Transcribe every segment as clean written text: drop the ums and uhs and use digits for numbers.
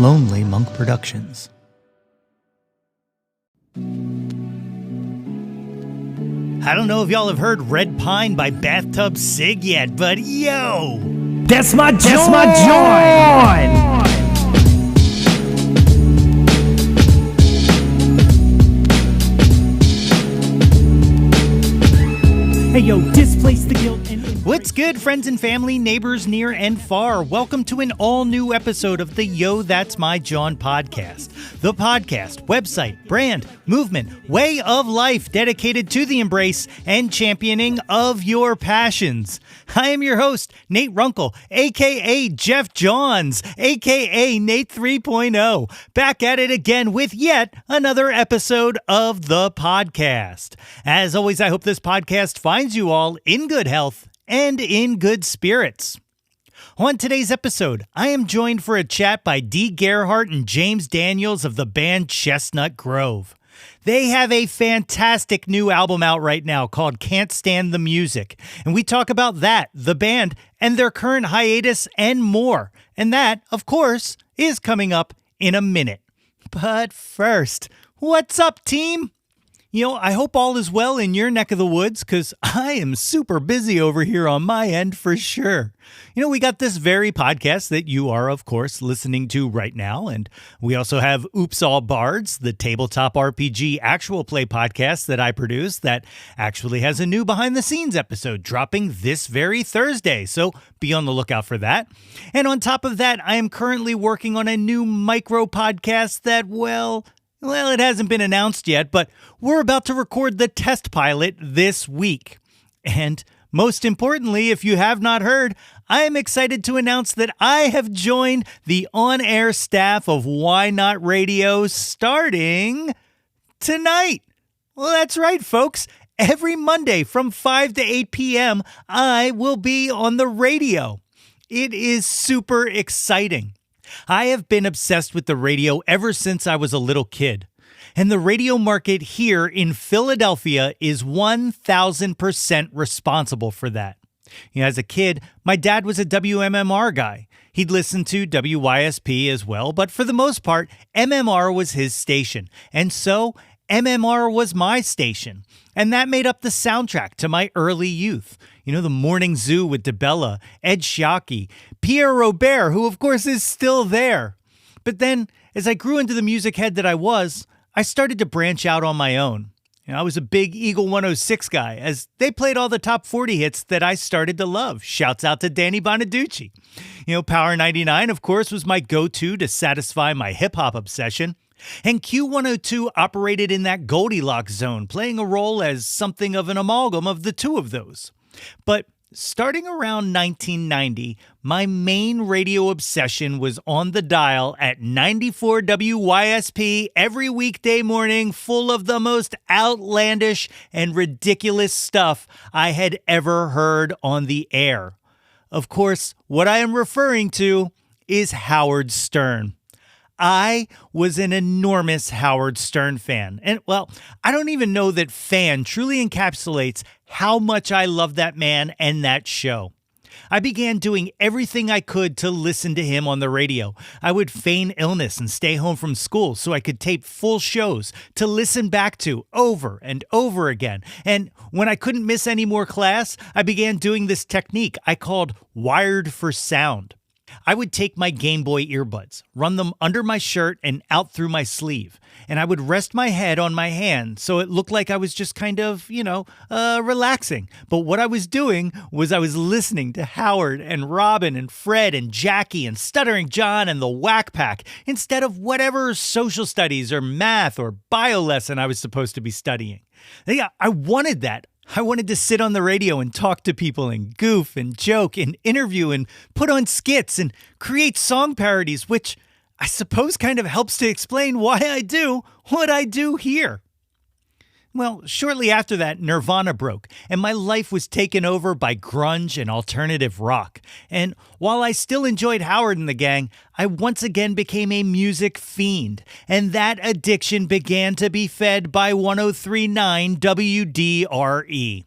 Lonely Monk Productions. I don't know if y'all have heard Red Pine by Bathtub Sig yet, but yo! That's my Jawn! Hey yo, displace the guilt and... What's good, friends and family, neighbors near and far? Welcome to an all-new episode of the Yo, That's My Jawn podcast. The podcast, website, brand, movement, way of life dedicated to the embrace and championing of your passions. I am your host, Nate Runkle, a.k.a. Jeff Johns, a.k.a. Nate 3.0, back at it again with yet another episode of the podcast. As always, I hope this podcast finds you all in good health and in good spirits. On today's episode, I am joined for a chat by D. Gerhart and James Daniels of the band Chestnut Grove. They have a fantastic new album out right now called Can't Stand the Music, and we talk about that, the band, and their current hiatus and more. And that, of course, is coming up in a minute. But first, what's up, team? You know, I hope all is well in your neck of the woods, because I am super busy over here on my end for sure. You know, we got this very podcast that you are, of course, listening to right now, and we also have Oops All Bards, the tabletop RPG actual play podcast that I produce that actually has a new behind-the-scenes episode dropping this very Thursday, so be on the lookout for that. And on top of that, I am currently working on a new micro podcast that, well, it hasn't been announced yet, but we're about to record the test pilot this week. And most importantly, if you have not heard, I am excited to announce that I have joined the on-air staff of Why Not Radio starting tonight. Well, that's right, folks. Every Monday from 5 to 8 p.m., I will be on the radio. It is super exciting. I have been obsessed with the radio ever since I was a little kid. And the radio market here in Philadelphia is 1,000% responsible for that. You know, as a kid, my dad was a WMMR guy. He'd listen to WYSP as well, but for the most part, MMR was his station. And so, MMR was my station. And that made up the soundtrack to my early youth. You know, the Morning Zoo with DeBella, Ed Shockey, Pierre Robert, who of course is still there. But then, as I grew into the music head that I was, I started to branch out on my own. You know, I was a big Eagle 106 guy, as they played all the top 40 hits that I started to love. Shouts out to Danny Bonaducci. You know, Power 99, of course, was my go-to to satisfy my hip-hop obsession. And Q102 operated in that Goldilocks zone, playing a role as something of an amalgam of the two of those. But starting around 1990, my main radio obsession was on the dial at 94 WYSP every weekday morning, full of the most outlandish and ridiculous stuff I had ever heard on the air. Of course, what I am referring to is Howard Stern. I was an enormous Howard Stern fan. And, well, I don't even know that fan truly encapsulates how much I love that man and that show. I began doing everything I could to listen to him on the radio. I would feign illness and stay home from school so I could tape full shows to listen back to over and over again. And when I couldn't miss any more class, I began doing this technique I called wired for sound. I would take my Game Boy earbuds, run them under my shirt and out through my sleeve, and I would rest my head on my hand so it looked like I was just kind of, relaxing. But what I was doing was I was listening to Howard and Robin and Fred and Jackie and Stuttering John and the Whack Pack instead of whatever social studies or math or bio lesson I was supposed to be studying. Yeah, I wanted that. I wanted to sit on the radio and talk to people and goof and joke and interview and put on skits and create song parodies, which I suppose kind of helps to explain why I do what I do here. Well, shortly after that, Nirvana broke, and my life was taken over by grunge and alternative rock. And while I still enjoyed Howard and the gang, I once again became a music fiend, and that addiction began to be fed by 103.9 WDRE.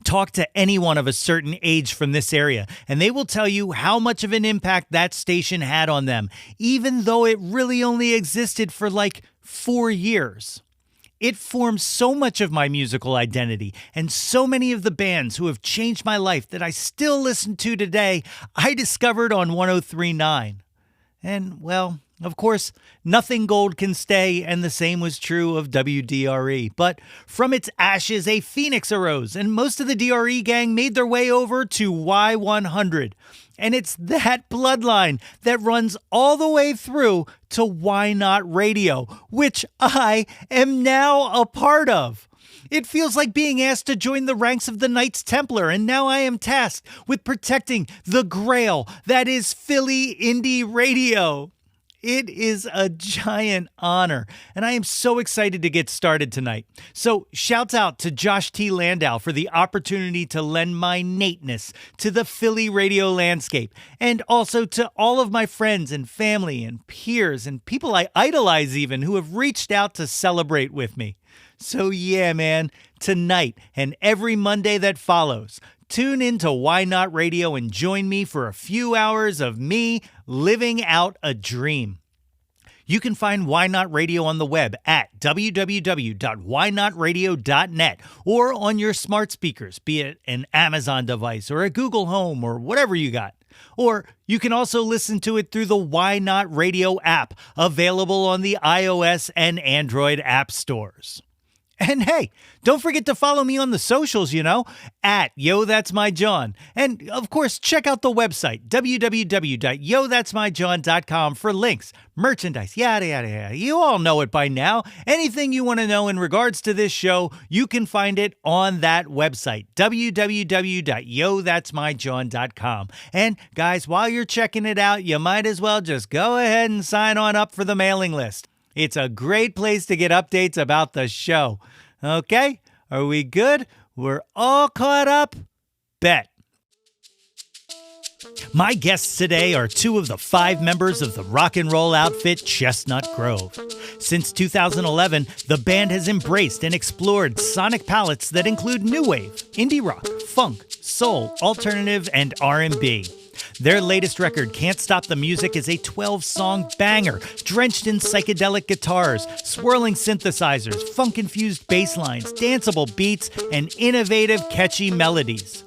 Talk to anyone of a certain age from this area, and they will tell you how much of an impact that station had on them, even though it really only existed for like 4 years. It formed so much of my musical identity, and so many of the bands who have changed my life that I still listen to today, I discovered on 103.9. And, well, of course, nothing gold can stay, and the same was true of WDRE. But from its ashes, a phoenix arose, and most of the DRE gang made their way over to Y100. And it's that bloodline that runs all the way through to Why Not Radio, which I am now a part of. It feels like being asked to join the ranks of the Knights Templar, and now I am tasked with protecting the grail that is Philly Indie Radio. It is a giant honor, and I am so excited to get started tonight. So shouts out to Josh T. Landau for the opportunity to lend my Nateness to the Philly radio landscape, and also to all of my friends and family and peers and people I idolize even who have reached out to celebrate with me. So yeah, man, tonight and every Monday that follows, tune in to Why Not Radio and join me for a few hours of me living out a dream. You can find Why Not Radio on the web at www.whynotradio.net or on your smart speakers, be it an Amazon device or a Google Home or whatever you got. Or you can also listen to it through the Why Not Radio app, available on the iOS and Android app stores. And hey, don't forget to follow me on the socials, at Yo That's My Jawn. And of course, check out the website, www.yothat'smyjawn.com for links, merchandise, yada, yada, yada. You all know it by now. Anything you want to know in regards to this show, you can find it on that website, www.yothat'smyjawn.com. And guys, while you're checking it out, you might as well just go ahead and sign on up for the mailing list. It's a great place to get updates about the show. Okay, are we good? We're all caught up? Bet. My guests today are two of the 5 members of the rock and roll outfit Chestnut Grove. Since 2011, the band has embraced and explored sonic palettes that include new wave, indie rock, funk, soul, alternative, and R&B. Their latest record, Can't Stop the Music, is a 12-song banger, drenched in psychedelic guitars, swirling synthesizers, funk-infused bass lines, danceable beats, and innovative, catchy melodies.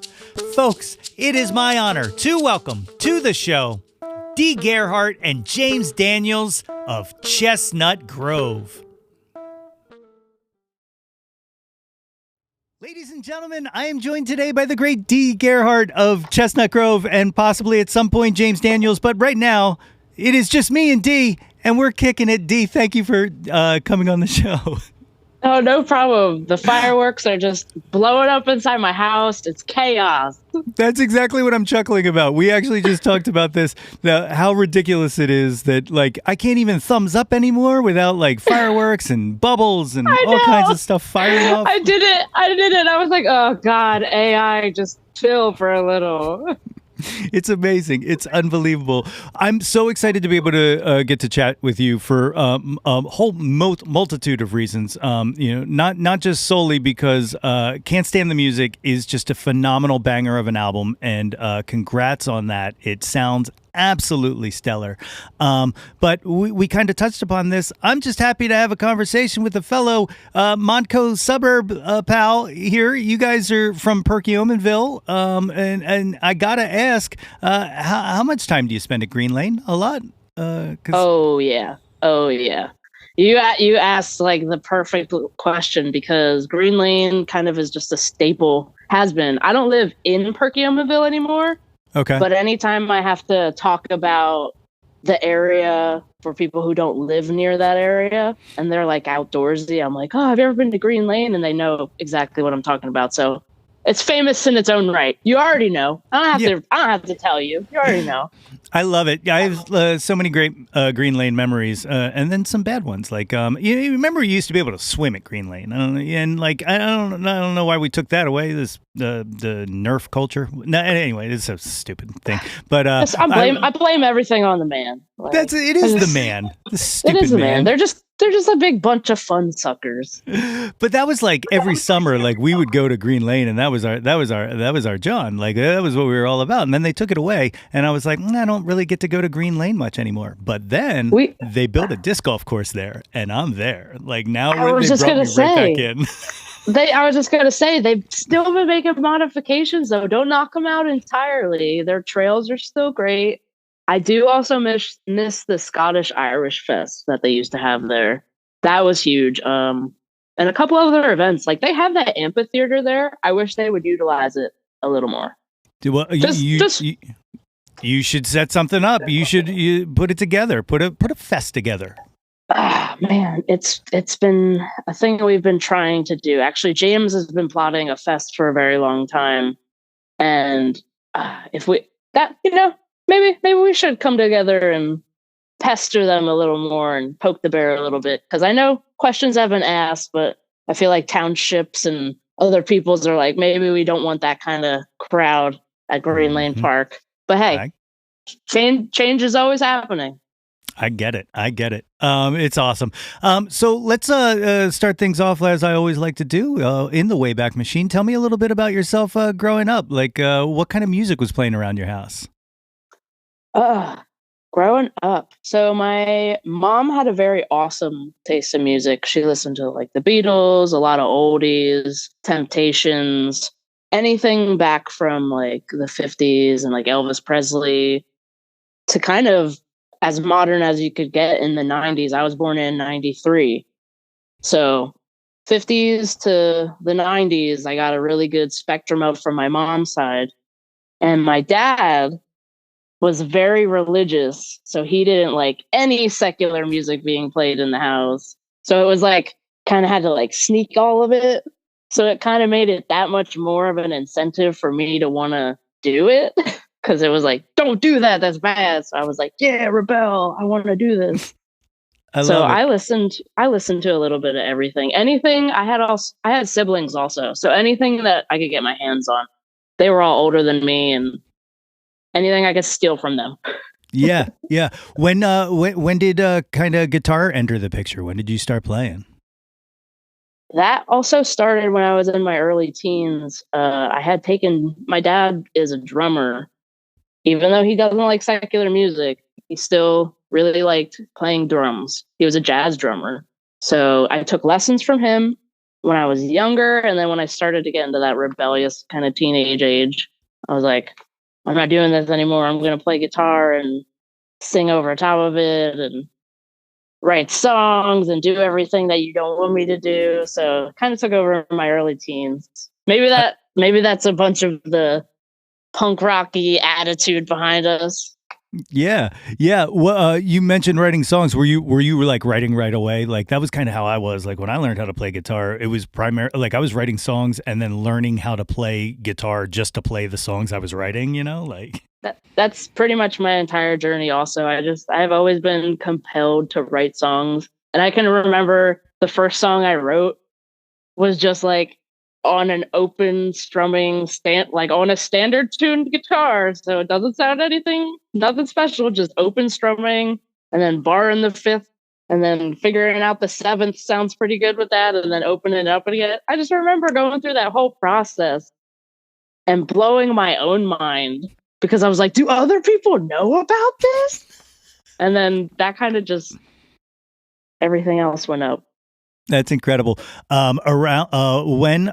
Folks, it is my honor to welcome to the show D. Gerhart and James Daniels of Chestnut Grove. Ladies and gentlemen, I am joined today by the great D. Gerhart of Chestnut Grove and possibly at some point James Daniels, but right now it is just me and D, and we're kicking it. D, thank you for coming on the show. Oh, no problem. The fireworks are just blowing up inside my house. It's chaos. That's exactly what I'm chuckling about. We actually just talked about this, how ridiculous it is that, like, I can't even thumbs up anymore without, like, fireworks and bubbles and all kinds of stuff firing off. I did it. I was like, oh, God, AI, just chill for a little. It's amazing. It's unbelievable. I'm so excited to be able to get to chat with you for a whole multitude of reasons. Not just solely because Can't Stand the Music is just a phenomenal banger of an album, and congrats on that. It sounds absolutely stellar. But we kind of touched upon this. I'm just happy to have a conversation with a fellow Montco suburb pal here. You guys are from Perkiomenville, and I gotta ask, how much time do you spend at Green Lane? A lot. Oh yeah. You asked like the perfect question, because Green Lane kind of is just a staple. Has been. I don't live in Perkiomenville anymore. Okay. But anytime I have to talk about the area for people who don't live near that area and they're like outdoorsy, I'm like, oh, have you ever been to Green Lane? And they know exactly what I'm talking about. So it's famous in its own right. You already know. I don't have to tell you. You already know. I love it. I have so many great Green Lane memories, and then some bad ones. Like, you remember you used to be able to swim at Green Lane, and like I don't know why we took that away. This the Nerf culture. No, anyway, it's a stupid thing. But I blame everything on the man. Like, it is the man. The stupid it is the man. They're just a big bunch of fun suckers. But that was like every summer, like we would go to Green Lane, and that was our Jawn. Like that was what we were all about. And then they took it away, and I was like, I don't really get to go to Green Lane much anymore. But then they built a disc golf course there, and I'm there. Like now they brought me right back in. I was just gonna say they've still been making modifications though. Don't knock them out entirely. Their trails are still great. I do also miss the Scottish Irish Fest that they used to have there. That was huge. And a couple other events. Like they have that amphitheater there. I wish they would utilize it a little more. Well, you should set something up. You put it together. Put a fest together. Ah, man, it's been a thing we've been trying to do. Actually, James has been plotting a fest for a very long time, and maybe we should come together and pester them a little more and poke the bear a little bit, because I know questions have been asked, but I feel like townships and other peoples are like, maybe we don't want that kind of crowd at Green Lane Park. But hey, change is always happening. I get it. It's awesome. So let's start things off as I always like to do in the Wayback Machine. Tell me a little bit about yourself growing up. Like what kind of music was playing around your house? Growing up. So my mom had a very awesome taste in music. She listened to like the Beatles, a lot of oldies, Temptations, anything back from like the 50s and like Elvis Presley to kind of as modern as you could get in the 90s. I was born in 93. So 50s to the 90s, I got a really good spectrum of from my mom's side. And my dad was very religious, so he didn't like any secular music being played in the house. So it was like kind of had to like sneak all of it. So it kind of made it that much more of an incentive for me to want to do it. Because it was like, don't do that, that's bad. So I was like, yeah, rebel, I want to do this. I listened to a little bit of everything. Anything I had siblings also. So anything that I could get my hands on. They were all older than me, and anything I could steal from them. Yeah. When did kind of guitar enter the picture? When did you start playing? That also started when I was in my early teens. My dad is a drummer. Even though he doesn't like secular music, he still really liked playing drums. He was a jazz drummer. So I took lessons from him when I was younger. And then when I started to get into that rebellious kind of teenage age, I was like, I'm not doing this anymore. I'm going to play guitar and sing over top of it and write songs and do everything that you don't want me to do. So it kind of took over in my early teens. Maybe that's a bunch of the punk rocky attitude behind us. Yeah. Well, you mentioned writing songs. Were you like writing right away? Like that was kind of how I was. Like when I learned how to play guitar, it was like I was writing songs and then learning how to play guitar just to play the songs I was writing. Like that's pretty much my entire journey. Also, I've always been compelled to write songs, and I can remember the first song I wrote was just like on an open strumming on a standard tuned guitar. So it doesn't sound nothing special, just open strumming and then bar in the fifth and then figuring out the seventh sounds pretty good with that. And then opening it up again. I just remember going through that whole process and blowing my own mind because I was like, do other people know about this? And then that kind of just everything else went up. That's incredible. When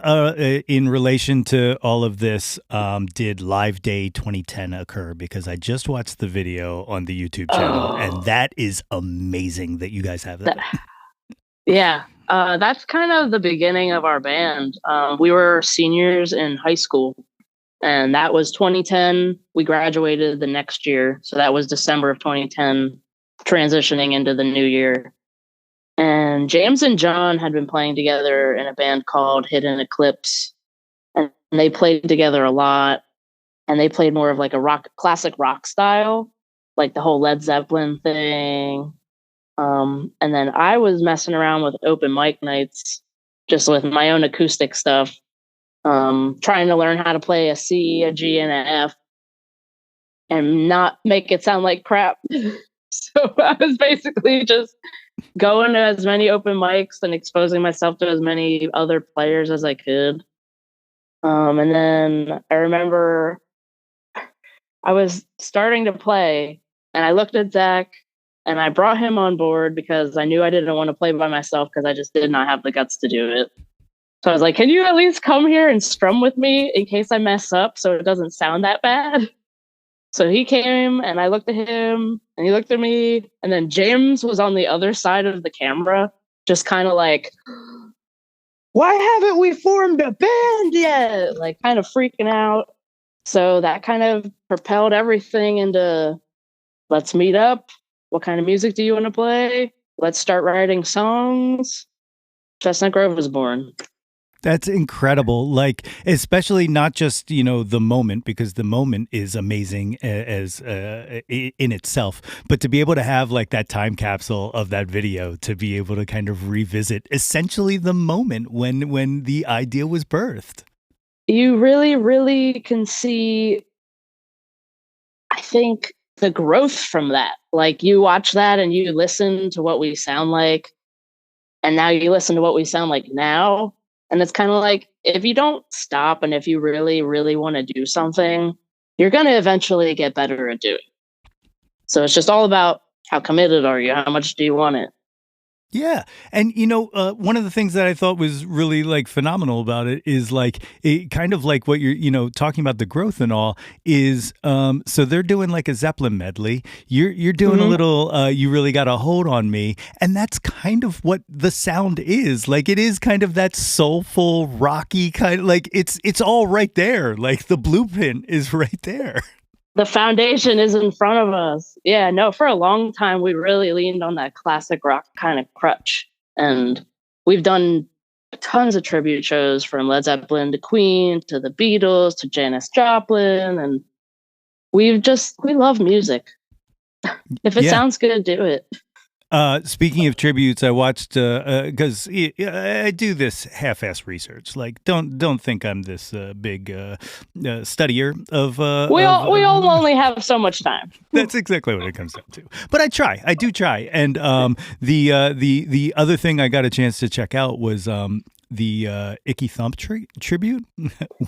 in relation to all of this, did Live Day 2010 occur? Because I just watched the video on the YouTube channel, and that is amazing that you guys have that. Yeah, that's kind of the beginning of our band. We were seniors in high school, and that was 2010. We graduated the next year, so that was December of 2010, transitioning into the new year. And James and Jawn had been playing together in a band called Hidden Eclipse. And they played together a lot. And they played more of like a classic rock style, like the whole Led Zeppelin thing. And then I was messing around with open mic nights, just with my own acoustic stuff. trying to learn how to play a C, a G, and an F, and not make it sound like crap. So I was basically just going to as many open mics and exposing myself to as many other players as I could. And then I remember I was starting to play, and I looked at Zach, and I brought him on board because I knew I didn't want to play by myself because I just did not have the guts to do it. So I was like, can you at least come here and strum with me in case I mess up so it doesn't sound that bad? So he came, and I looked at him, and he looked at me, and then James was on the other side of the camera, just kind of like, why haven't we formed a band yet? Like, kind of freaking out. So that kind of propelled everything into, let's meet up. What kind of music do you want to play? Let's start writing songs. Chestnut Grove was born. That's incredible. Like, especially not just, the moment, because the moment is amazing as in itself, but to be able to have like that time capsule of that video, to be able to kind of revisit essentially the moment when the idea was birthed. You really, really can see, I think, the growth from that. Like, you watch that and you listen to what we sound like, and now you listen to what we sound like now. And it's kind of like, if you don't stop and if you really, really want to do something, you're going to eventually get better at doing it. So it's just all about how committed are you? How much do you want it? Yeah. And, one of the things that I thought was really like phenomenal about it is like, it kind of like what you're, talking about the growth and all is, so they're doing like a Zeppelin medley. You're doing a little, you really got a hold on me. And that's kind of what the sound is. Like, it is kind of that soulful, rocky kind of like, it's all right there. Like, the blueprint is right there. The foundation is in front of us. Yeah, no, for a long time, we really leaned on that classic rock kind of crutch. And we've done tons of tribute shows, from Led Zeppelin to Queen to the Beatles to Janis Joplin. And we love music. If it sounds good, do it. Speaking of tributes, I watched because I do this half-ass research. Like, don't think I'm this big studier of. We all only have so much time. That's exactly what it comes down to. But I do try. And the other thing I got a chance to check out was the Icky Thump tribute,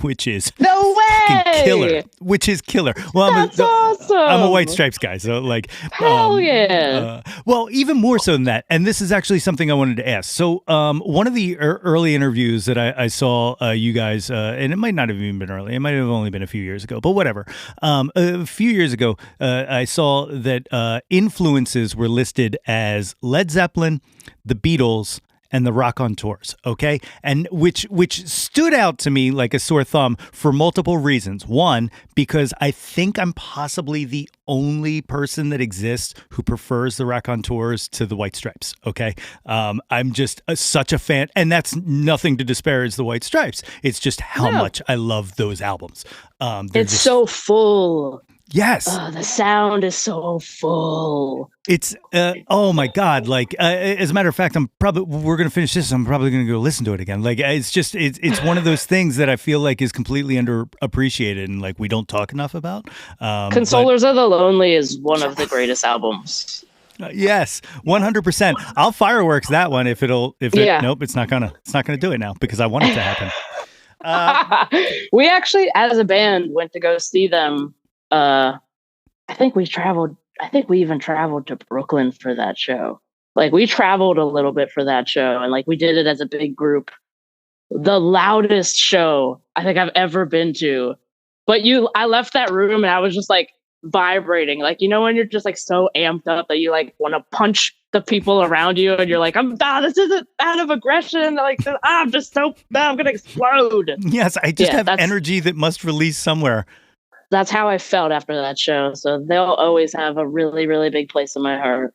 which is no way killer. Which is killer. Well, awesome. I'm a White Stripes guy, so like, hell yeah. Well, even more so than that, and this is actually something I wanted to ask. So, one of the early interviews that I saw you guys, and it might not have even been early, it might have only been a few years ago, but whatever. A few years ago, I saw that influences were listed as Led Zeppelin, the Beatles, and the Rock on Tours, okay? And which stood out to me like a sore thumb for multiple reasons. One, because I think I'm possibly the only person that exists who prefers the Rock on Tours to the White Stripes, okay? I'm just such a fan, and that's nothing to disparage the White Stripes. It's just how much I love those albums. It's just so full. Yes. The sound is so full. It's, oh my God. Like, as a matter of fact, we're going to finish this. I'm probably going to go listen to it again. Like, it's one of those things that I feel like is completely underappreciated and like we don't talk enough about. Consolers of the Lonely is one of the greatest albums. Yes, 100%. I'll fireworks that one nope, it's not gonna do it now because I want it to happen. We actually, as a band, went to go see them. I think we even traveled to Brooklyn for that show. Like, we traveled a little bit for that show, and like we did it as a big group. The loudest show I think I've ever been to. But I left that room and I was just like vibrating. Like, when you're just like so amped up that you like want to punch the people around you, and you're like, this isn't out of aggression. Like, I'm just so I'm gonna explode. Yes, I just have energy that must release somewhere. That's how I felt after that show. So they'll always have a really, really big place in my heart.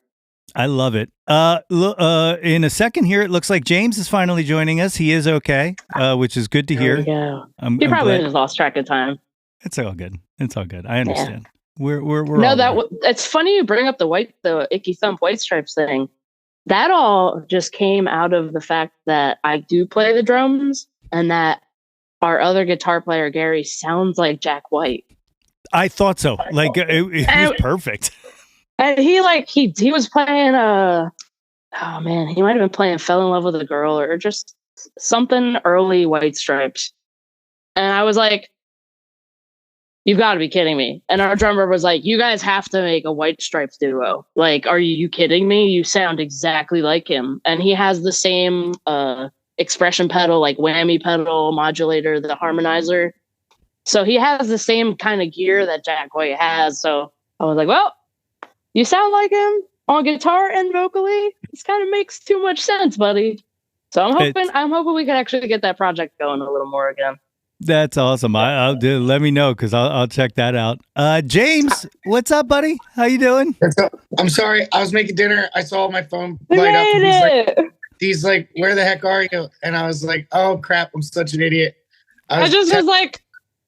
I love it. In a second here, it looks like James is finally joining us. He is okay, which is good to hear. He probably just lost track of time. It's all good. I understand. Yeah. We're it's funny you bring up the Icky Thump White Stripes thing. That all just came out of the fact that I do play the drums, and that our other guitar player, Gary, sounds like Jack White. I thought so. Like it was perfect. And he was playing oh man, he might have been playing Fell in Love with a Girl or just something early White Stripes. And I was like, you've got to be kidding me. And our drummer was like, you guys have to make a White Stripes duo. Like, are you kidding me? You sound exactly like him. And he has the same expression pedal, like whammy pedal, modulator, the harmonizer. So he has the same kind of gear that Jack White has. So I was like, well, you sound like him on guitar and vocally. This kind of makes too much sense, buddy. So I'm hoping we can actually get that project going a little more again. That's awesome. I'll do. Let me know because I'll check that out. James, what's up, buddy? How you doing? I'm sorry. I was making dinner. I saw my phone light up. He's like, where the heck are you? And I was like, oh crap, I'm such an idiot. I was like,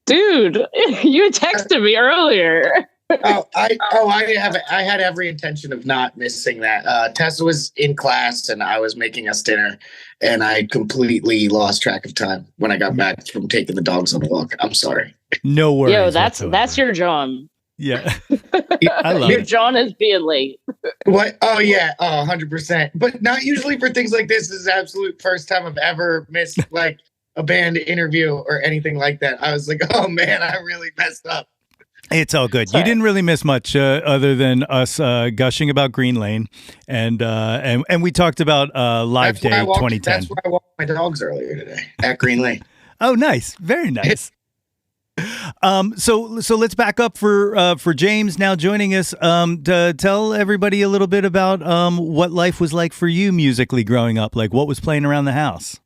dude, you texted me earlier. I had every intention of not missing that. Tessa was in class and I was making us dinner and I completely lost track of time when I got back from taking the dogs on a walk. I'm sorry. No worries. Yo, that's your Jawn. Yeah. I love your it. Jawn is being late. What? Oh yeah. 100%. But not usually for things like this. This is the absolute first time I've ever missed like a band interview or anything like that. I was like, oh man, I really messed up. It's all good. Sorry. You didn't really miss much other than us gushing about Green Lane, and we talked about Live Day 2010. That's where I walked my dogs earlier today at Green Lane. Oh, nice, very nice. So let's back up for James now joining us to tell everybody a little bit about what life was like for you musically growing up. Like what was playing around the house.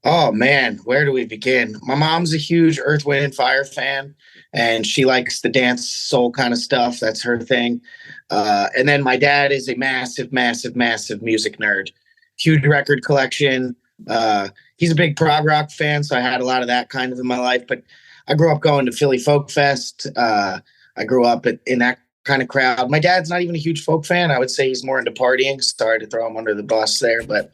Oh man, where do we begin? My mom's a huge Earth, Wind and Fire fan, and she likes the dance soul kind of stuff. That's her thing. And then my dad is a massive, massive, massive music nerd. Huge record collection. He's a big prog rock fan, so I had a lot of that kind of in my life. But I grew up going to Philly Folk Fest. I grew up in that kind of crowd. My dad's not even a huge folk fan. I would say he's more into partying. Sorry to throw him under the bus there, but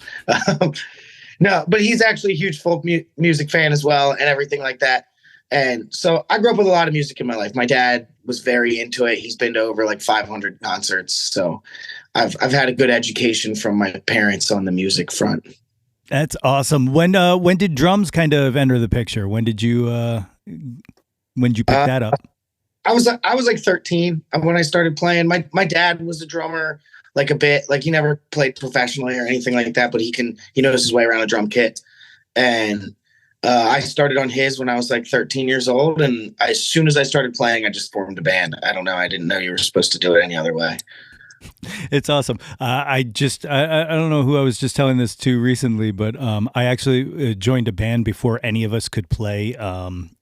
no, but he's actually a huge folk music fan as well and everything like that. And so I grew up with a lot of music in my life. My dad was very into it. He's been to over like 500 concerts. So I've had a good education from my parents on the music front. That's awesome. When did drums kind of enter the picture? When did you pick that up? I was like 13 when I started playing. My dad was a drummer, like a bit, like he never played professionally or anything like that, but he knows his way around a drum kit. And I started on his when I was like 13 years old. And as soon as I started playing, I just formed a band. I don't know. I didn't know you were supposed to do it any other way. It's awesome. I don't know who I was just telling this to recently, but I actually joined a band before any of us could play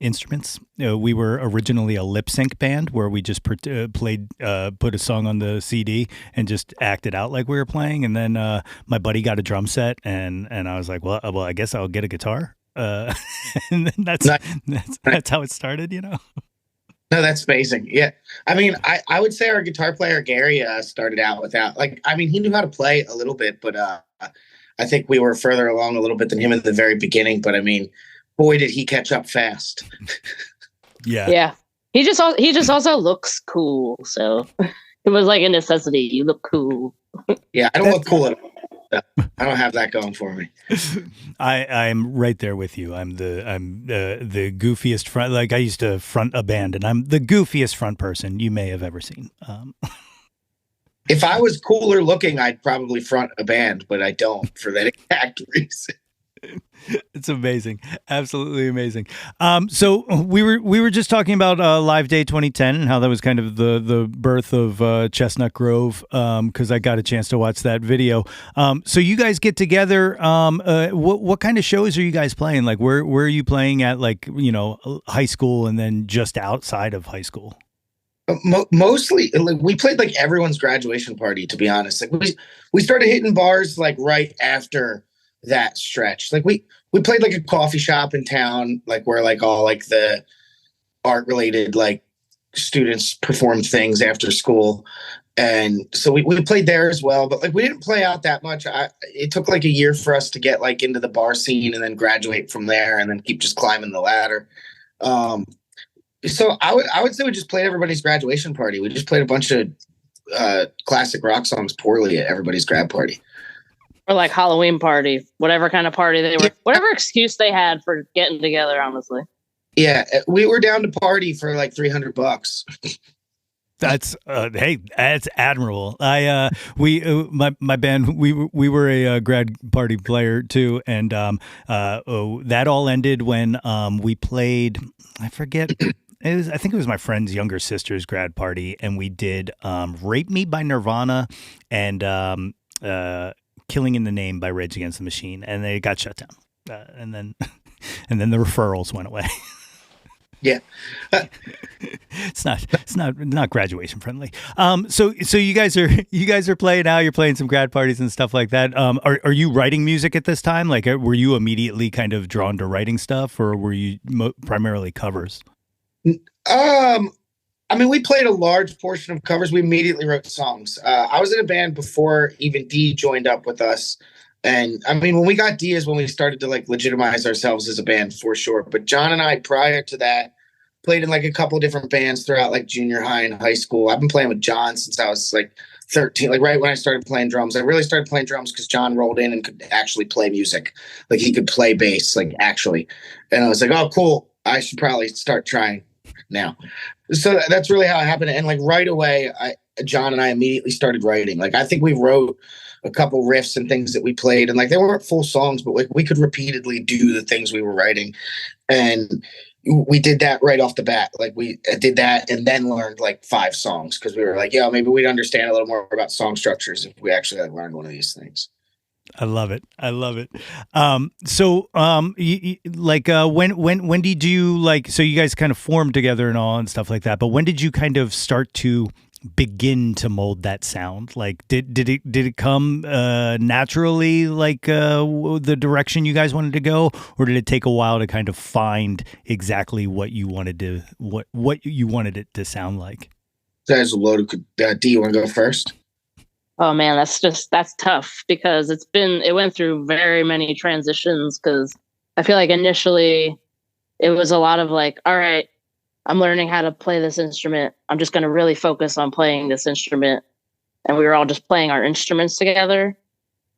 instruments. We were originally a lip sync band where we just put a song on the CD and just acted out like we were playing. And then my buddy got a drum set, and I was like, well, I guess I'll get a guitar. And then that's how it started, you know. No, that's amazing. Yeah. I mean, I would say our guitar player, Gary, started out without, he knew how to play a little bit, but I think we were further along a little bit than him at the very beginning. But I mean, boy, did he catch up fast. Yeah. Yeah. He just also looks cool. So it was like a necessity. You look cool. Yeah. I don't look cool at all. I don't have that going for me. I'm right there with you. I'm the goofiest front. Like I used to front a band, and I'm the goofiest front person you may have ever seen. If I was cooler looking, I'd probably front a band, but I don't for that exact reason. It's amazing, absolutely amazing. So we were just talking about Live Day 2010 and how that was kind of the birth of Chestnut Grove. Because I got a chance to watch that video. So you guys get together. What kind of shows are you guys playing? Like where are you playing at? Like high school and then just outside of high school. Mostly, like we played like everyone's graduation party. To be honest, like we started hitting bars like right after that stretch. Like we played like a coffee shop in town, like where like all like the art related like students performed things after school. And so we played there as well, but like we didn't play out that much. It took like a year for us to get like into the bar scene and then graduate from there and then keep just climbing the ladder. So I would say we just played everybody's graduation party. We just played a bunch of classic rock songs poorly at everybody's grad party. Or like Halloween party, whatever kind of party they were, whatever excuse they had for getting together, honestly. Yeah, we were down to party for like $300. That's hey, that's admirable. My band, we were a grad party player too, and that all ended when we played. I forget. I think it was my friend's younger sister's grad party, and we did "Rape Me" by Nirvana and "Killing in the Name" by Rage Against the Machine, and they got shut down. And then the referrals went away. Yeah. It's not graduation friendly. So you guys are playing now. You're playing some grad parties and stuff like that. Are you writing music at this time? Like, were you immediately kind of drawn to writing stuff, or were you primarily covers? I mean, we played a large portion of covers. We immediately wrote songs. I was in a band before even Dee joined up with us. And I mean, when we got Dee is when we started to like legitimize ourselves as a band for sure. But John and I, prior to that, played in like a couple different bands throughout like junior high and high school. I've been playing with John since I was like 13, like right when I started playing drums. I really started playing drums because John rolled in and could actually play music. Like he could play bass, like actually. And I was like, oh, cool. I should probably start trying now. So that's really how it happened. And like right away, John and I immediately started writing. Like I think we wrote a couple riffs and things that we played, and like they weren't full songs, but like we could repeatedly do the things we were writing. And we did that right off the bat. Like we did that and then learned like 5 songs because we were like, yeah, maybe we'd understand a little more about song structures if we actually like learned one of these things. I love it. When did you like, so you guys kind of formed together and all and stuff like that, but when did you kind of start to begin to mold that sound? Like, did it come naturally, like the direction you guys wanted to go, or did it take a while to kind of find exactly what you wanted to what you wanted it to sound like? That's a loaded. Do you want to go first? Oh man, that's tough because it went through very many transitions because I feel like initially it was a lot of like, all right, I'm learning how to play this instrument. I'm just going to really focus on playing this instrument. And we were all just playing our instruments together.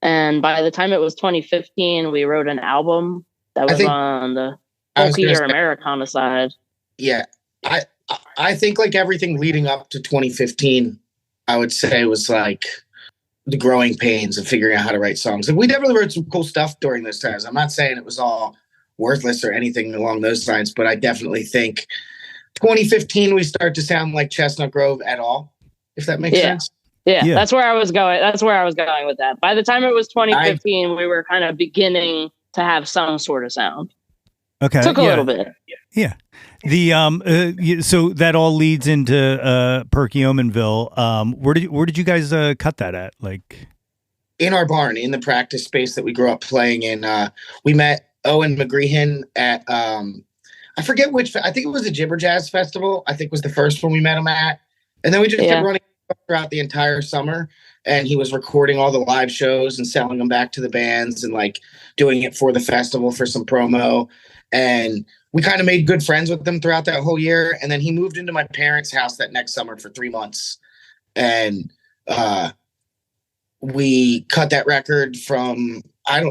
And by the time it was 2015, we wrote an album that was on the folky or Americana side. Yeah. I think like everything leading up to 2015, I would say was like the growing pains of figuring out how to write songs. And we definitely wrote some cool stuff during those times. I'm not saying it was all worthless or anything along those lines, but I definitely think 2015 we start to sound like Chestnut Grove at all, if that makes sense. Yeah, that's where I was going. That's where I was going with that. By the time it was 2015, we were kind of beginning to have some sort of sound. Okay, took a little bit. Yeah. The so that all leads into Perky Omenville. Where did you guys cut that at? Like in our barn, in the practice space that we grew up playing in. We met Owen McGreehan at I forget which. I think it was a Gibber Jazz Festival. I think was the first one we met him at, and then we just kept running throughout the entire summer. And he was recording all the live shows and selling them back to the bands and like doing it for the festival for some promo. And we kind of made good friends with him throughout that whole year. And then he moved into my parents' house that next summer for 3 months, and we cut that record from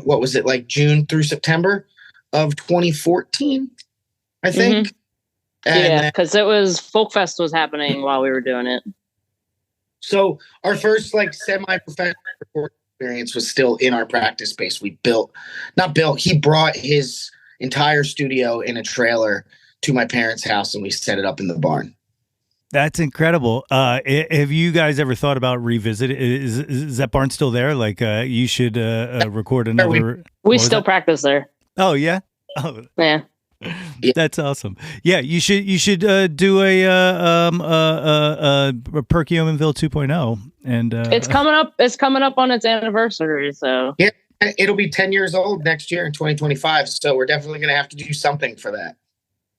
what was it, like June through September of 2014. I think. Mm-hmm. Because it was Folk Fest was happening while we were doing it. So our first like semi-professional recording experience was still in our practice space. He brought his entire studio in a trailer to my parents' house and we set it up in the barn. That's incredible. Have you guys ever thought about revisiting? Is that barn still there? Like you should record another. We still practice there. Oh yeah. Oh yeah. That's awesome. Yeah, you should do a Perky Omenville 2.0 and it's coming up. It's coming up on its anniversary. So yeah, it'll be 10 years old next year in 2025. So we're definitely going to have to do something for that.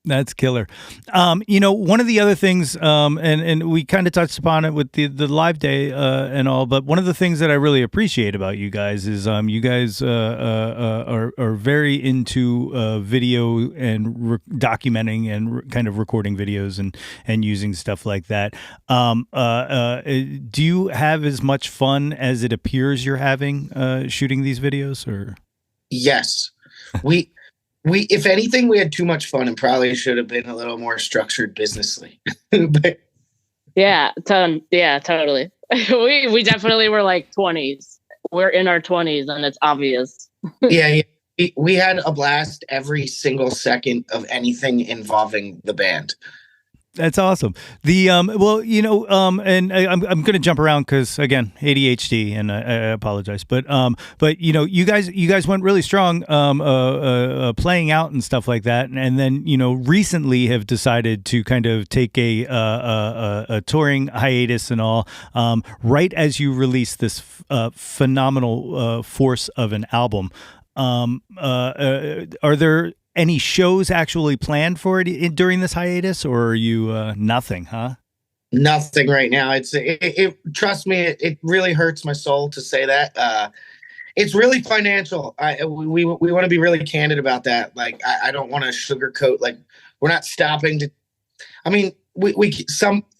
That's killer. One of the other things, and we kind of touched upon it with the live day and all, but one of the things that I really appreciate about you guys is you guys are very into video and documenting and kind of recording videos and using stuff like that. Do you have as much fun as it appears you're having shooting these videos, or? Yes, we if anything, we had too much fun and probably should have been a little more structured businessly. But Yeah, totally. We definitely were like 20s. We're in our 20s, and it's obvious. yeah, we had a blast every single second of anything involving the band. That's awesome. The and I'm going to jump around because again ADHD, and I apologize, but you guys went really strong playing out and stuff like that, and then recently have decided to kind of take a touring hiatus and all, right as you release this phenomenal force of an album. Are there any shows actually planned for it during this hiatus, or are you nothing, huh? Nothing right now. Trust me, it really hurts my soul to say that. It's really financial. We want to be really candid about that. Like, I don't want to sugarcoat. Like, we're not stopping to. I mean,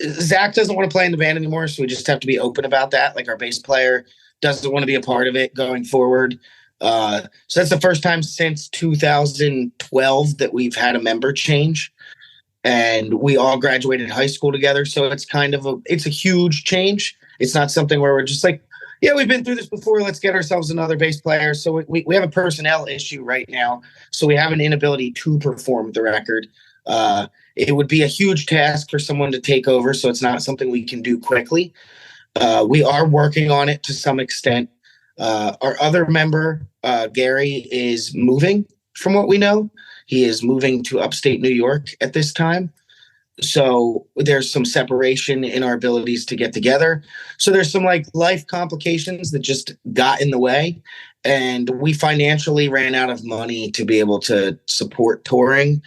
Zach doesn't want to play in the band anymore, so we just have to be open about that. Like, our bass player doesn't want to be a part of it going forward. So that's the first time since 2012 that we've had a member change, and we all graduated high school together. So it's it's a huge change. It's not something where we're just like, yeah, we've been through this before. Let's get ourselves another bass player. So we have a personnel issue right now. So we have an inability to perform the record. It would be a huge task for someone to take over. So it's not something we can do quickly. We are working on it to some extent. Our other member, Gary, is moving, from what we know. He is moving to upstate New York at this time. So there's some separation in our abilities to get together. So there's some life complications that just got in the way. And we financially ran out of money to be able to support touring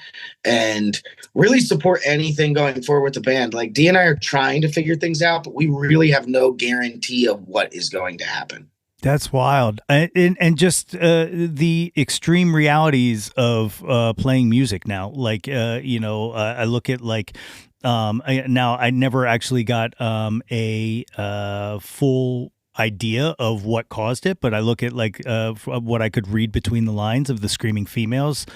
and really support anything going forward with the band. Like, Dee and I are trying to figure things out, but we really have no guarantee of what is going to happen. That's wild. And just the extreme realities of playing music now. Like, I look at now I never actually got a full idea of what caused it, but I look at what I could read between the lines of the Screaming Females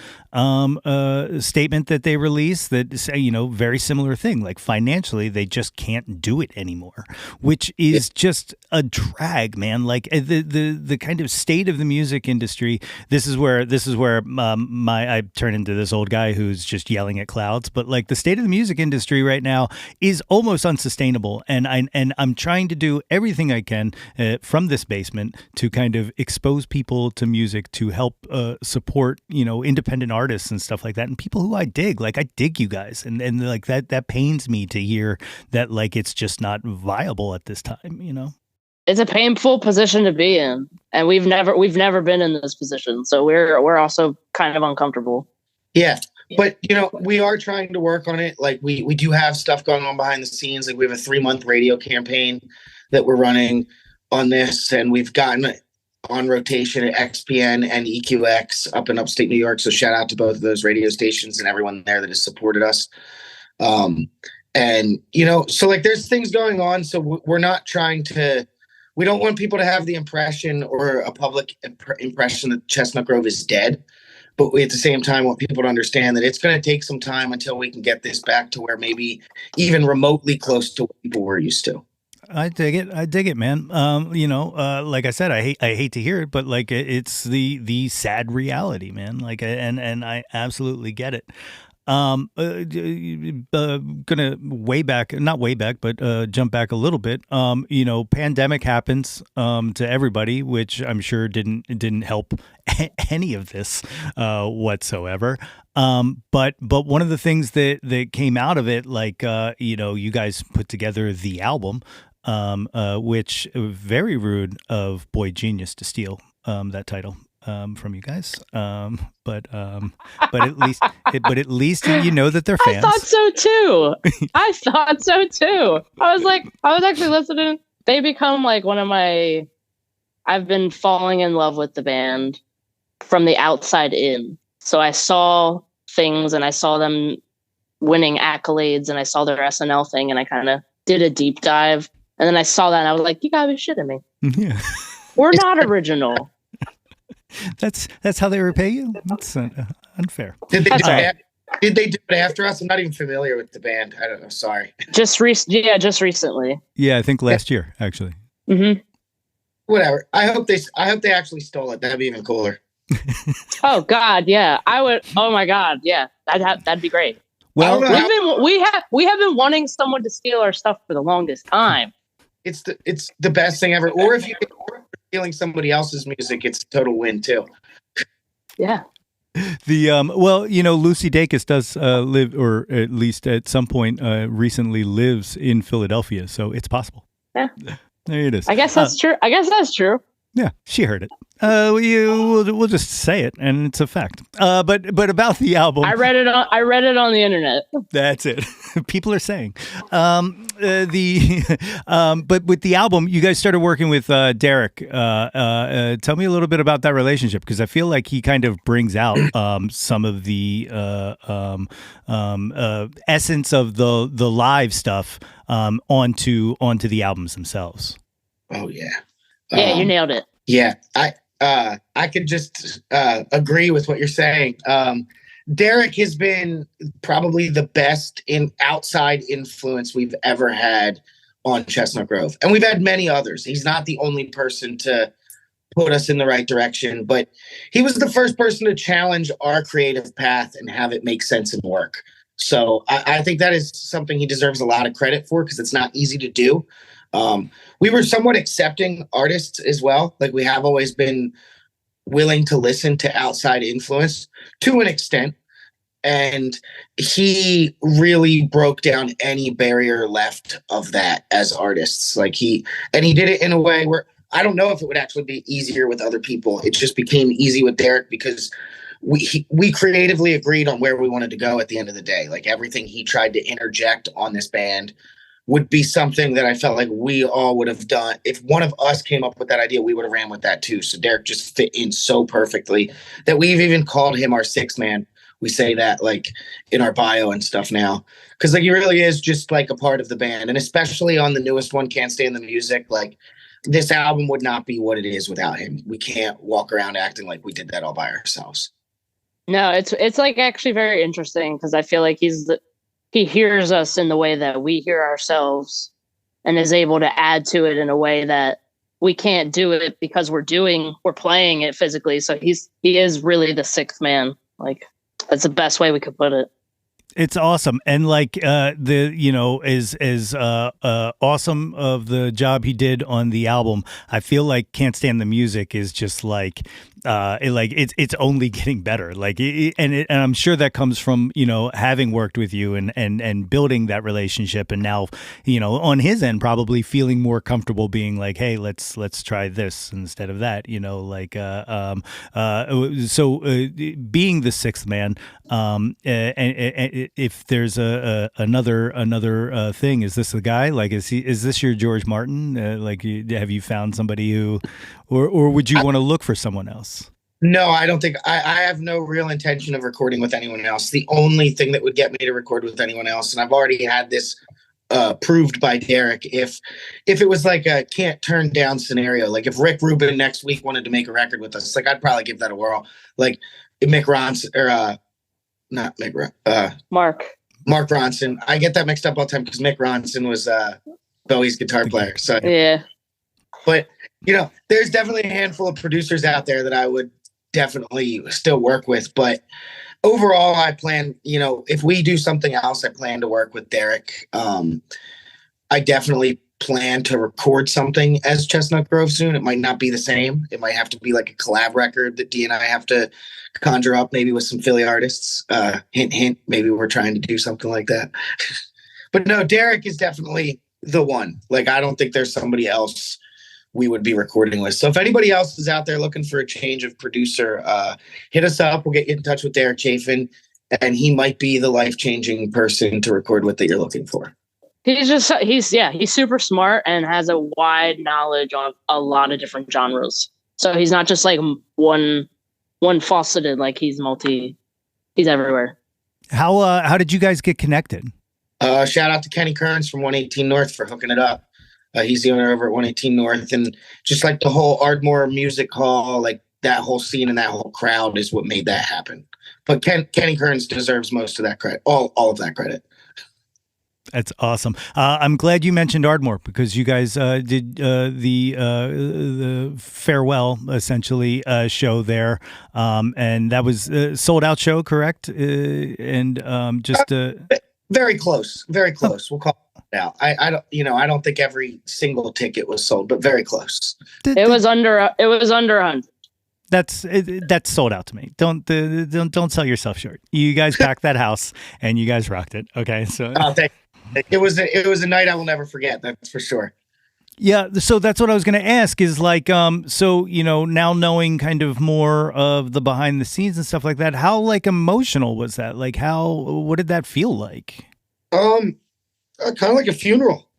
statement that they released that say, very similar thing. Like, financially, they just can't do it anymore, which is just a drag, man. Like, the kind of state of the music industry. This is where I turn into this old guy who's just yelling at clouds. But like, the state of the music industry right now is almost unsustainable, and I'm trying to do everything I can from this basement to kind of expose people to music, to help support independent artists and stuff like that, and people who I dig. Like, I dig you guys, and like that pains me to hear that it's just not viable at this time. It's a painful position to be in, and we've never been in this position, so we're also kind of uncomfortable. Yeah. But, we are trying to work on it. Like, we do have stuff going on behind the scenes. Like, we have a 3-month radio campaign that we're running on this, and we've gotten on rotation at XPN and EQX up in upstate New York. So shout out to both of those radio stations and everyone there that has supported us. So there's things going on. So we're not we don't want people to have the impression or a public impression that Chestnut Grove is dead. But we, at the same time, want people to understand that it's going to take some time until we can get this back to where maybe even remotely close to what people were used to. I dig it, man. Like I said, I hate to hear it, but like, it's the sad reality, man. Like, and I absolutely get it. Gonna not way back, but jump back a little bit. Pandemic happens to everybody, which I'm sure didn't help any of this whatsoever. But one of the things that came out of it, you guys put together the album, which very rude of Boy Genius to steal that title. from you guys. But at least you know that they're fans. I thought so too. I was actually listening. They become like one of my. I've been falling in love with the band from the outside in. So I saw things and I saw them winning accolades and I saw their SNL thing and I kind of did a deep dive. And then I saw that and I was like, you gotta be shitting me. Yeah. We're not original. That's how they repay you? That's unfair. Did they do it after us? I'm not even familiar with the band. I don't know. Sorry. Just recently. Yeah, I think last year, actually. Mm-hmm. Whatever. I hope they actually stole it. That'd be even cooler. Oh God, yeah. I would. Oh my God, yeah. That'd be great. Well, we have been wanting someone to steal our stuff for the longest time. It's the best thing ever. Or if you're stealing somebody else's music, it's a total win too. Yeah. Lucy Dacus does live, or at least at some point recently lives in Philadelphia, so it's possible. Yeah. There it is. I guess that's true. Yeah, she heard it. We'll just say it, and it's a fact. But about the album, I read it on the internet. That's it. People are saying. But with the album, you guys started working with Derek. Tell me a little bit about that relationship, because I feel like he kind of brings out some of the essence of the live stuff onto the albums themselves. Oh yeah. Yeah, you nailed it. Yeah, I could just agree with what you're saying. Derek has been probably the best outside influence we've ever had on Chestnut Grove, and we've had many others. He's not the only person to put us in the right direction, but he was the first person to challenge our creative path and have it make sense and work. So I think that is something he deserves a lot of credit for, because it's not easy to do. We were somewhat accepting artists as well. Like, we have always been willing to listen to outside influence to an extent. And he really broke down any barrier left of that as artists. He did it in a way where I don't know if it would actually be easier with other people. It just became easy with Derek because we creatively agreed on where we wanted to go at the end of the day. Like, everything he tried to interject on this band would be something that I felt like we all would have done. If one of us came up with that idea, we would have ran with that too. So Derek just fit in so perfectly that we've even called him our sixth man. We say that in our bio and stuff now, because he really is just a part of the band. And especially on the newest one, Can't Stand the Music, this album would not be what it is without him. We can't walk around acting like we did that all by ourselves. No, it's actually very interesting, because I feel like he hears us in the way that we hear ourselves and is able to add to it in a way that we can't do it because we're playing it physically. So he is really the sixth man. That's the best way we could put it. It's awesome. And as awesome of the job he did on the album, I feel like Can't Stand the Music is just it's only getting better. And I'm sure that comes from, having worked with you and building that relationship. And now, on his end, probably feeling more comfortable being like, hey, let's try this instead of that, so being the sixth man, and if there's another thing, is this the guy? Is this your George Martin? Have you found somebody who, or would you want to look for someone else? No, I don't think I have no real intention of recording with anyone else. The only thing that would get me to record with anyone else, and I've already had this proved by Derek, if it was a can't turn down scenario, if Rick Rubin next week wanted to make a record with us, I'd probably give that a whirl. Mick Ronson, or not Mick, Mark Ronson. I get that mixed up all the time because Mick Ronson was Bowie's guitar player. So yeah, but there's definitely a handful of producers out there that I would definitely still work with. But overall, I plan, if we do something else, I plan to work with Derek. I definitely plan to record something as Chestnut Grove soon. It might not be the same. It might have to be a collab record that D and I have to conjure up, maybe with some Philly artists. Hint, hint, maybe we're trying to do something like that. But no, Derek is definitely the one. I don't think there's somebody else we would be recording with. So if anybody else is out there looking for a change of producer, hit us up. We'll get you in touch with Derek Chafin, and he might be the life-changing person to record with that you're looking for. He's super smart and has a wide knowledge of a lot of different genres. So he's not just like one faceted, like he's everywhere. How did you guys get connected? Shout out to Kenny Kearns from 118 North for hooking it up. He's the owner over at 118 North, and just like the whole Ardmore Music Hall, like that whole scene and that whole crowd is what made that happen. But Kenny Kearns deserves most of that credit, all of that credit. That's awesome. I'm glad you mentioned Ardmore because you guys did the farewell, essentially, show there. And that was a sold out show, correct? Very close. Very close. We'll call it out. I don't think every single ticket was sold, but very close. It was under 100. That's sold out to me. Don't sell yourself short. You guys packed that house and you guys rocked it. Okay, so it was a night I will never forget. That's for sure. Yeah, so that's what I was going to ask is like, so now knowing kind of more of the behind the scenes and stuff like that, how like emotional was that? Like, what did that feel like? Kind of like a funeral.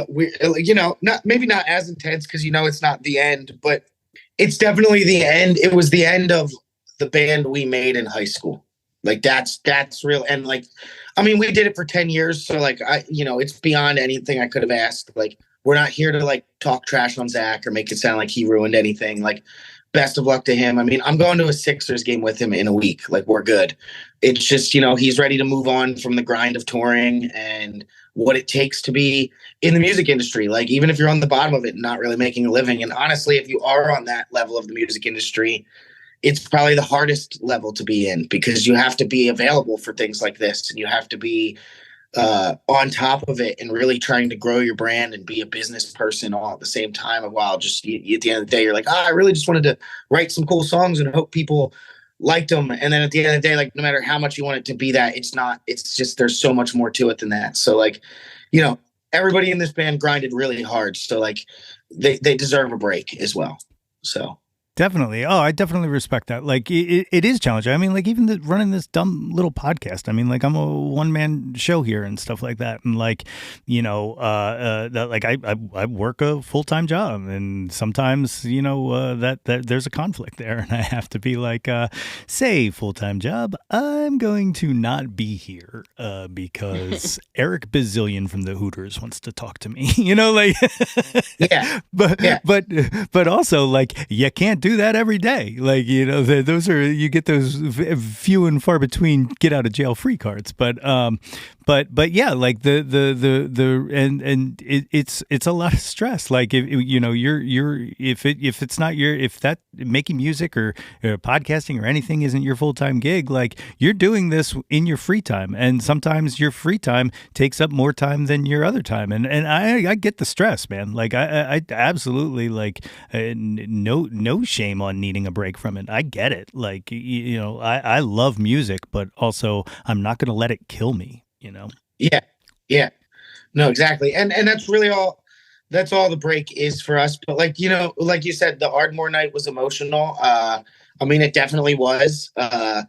We maybe not as intense because it's not the end, but it's definitely the end. It was the end of the band we made in high school. Like that's real. And like, I mean, we did it for 10 years. So like, it's beyond anything I could have asked. Like, we're not here to like talk trash on Zach or make it sound like he ruined anything. Like, best of luck to him. I mean, I'm going to a Sixers game with him in a week. Like, we're good. It's just, he's ready to move on from the grind of touring and what it takes to be in the music industry. Like, even if you're on the bottom of it and not really making a living. And honestly, if you are on that level of the music industry, it's probably the hardest level to be in because you have to be available for things like this. And you have to be on top of it and really trying to grow your brand and be a business person all at the same time. While just at the end of the day, you're like, I really just wanted to write some cool songs and hope people liked them. And then at the end of the day, like, no matter how much you want it to be that, it's just, there's so much more to it than that. So like, everybody in this band grinded really hard. So like they deserve a break as well. So. Definitely. Oh, I definitely respect that. Like, it is challenging. I mean, like, even running this dumb little podcast. I mean, like, I'm a one-man show here and stuff like that. And, like, that, like, I work a full-time job. And sometimes, that there's a conflict there. And I have to be like, say, full-time job, I'm going to not be here because Eric Bazillion from the Hooters wants to talk to me. Like, yeah. But also, like, you can't do that every day. Like, those are, you get those few and far between get out of jail free cards. But yeah, like it's a lot of stress. Like, if that making music or podcasting or anything isn't your full-time gig, like, you're doing this in your free time. And sometimes your free time takes up more time than your other time. And I get the stress, man. Like, I absolutely, like, no shame on needing a break from it. I get it. Like, I love music, but also I'm not going to let it kill me, Yeah. No, exactly. And that's really that's all the break is for us. But like, like you said, the Ardmore night was emotional. I mean, it definitely was. I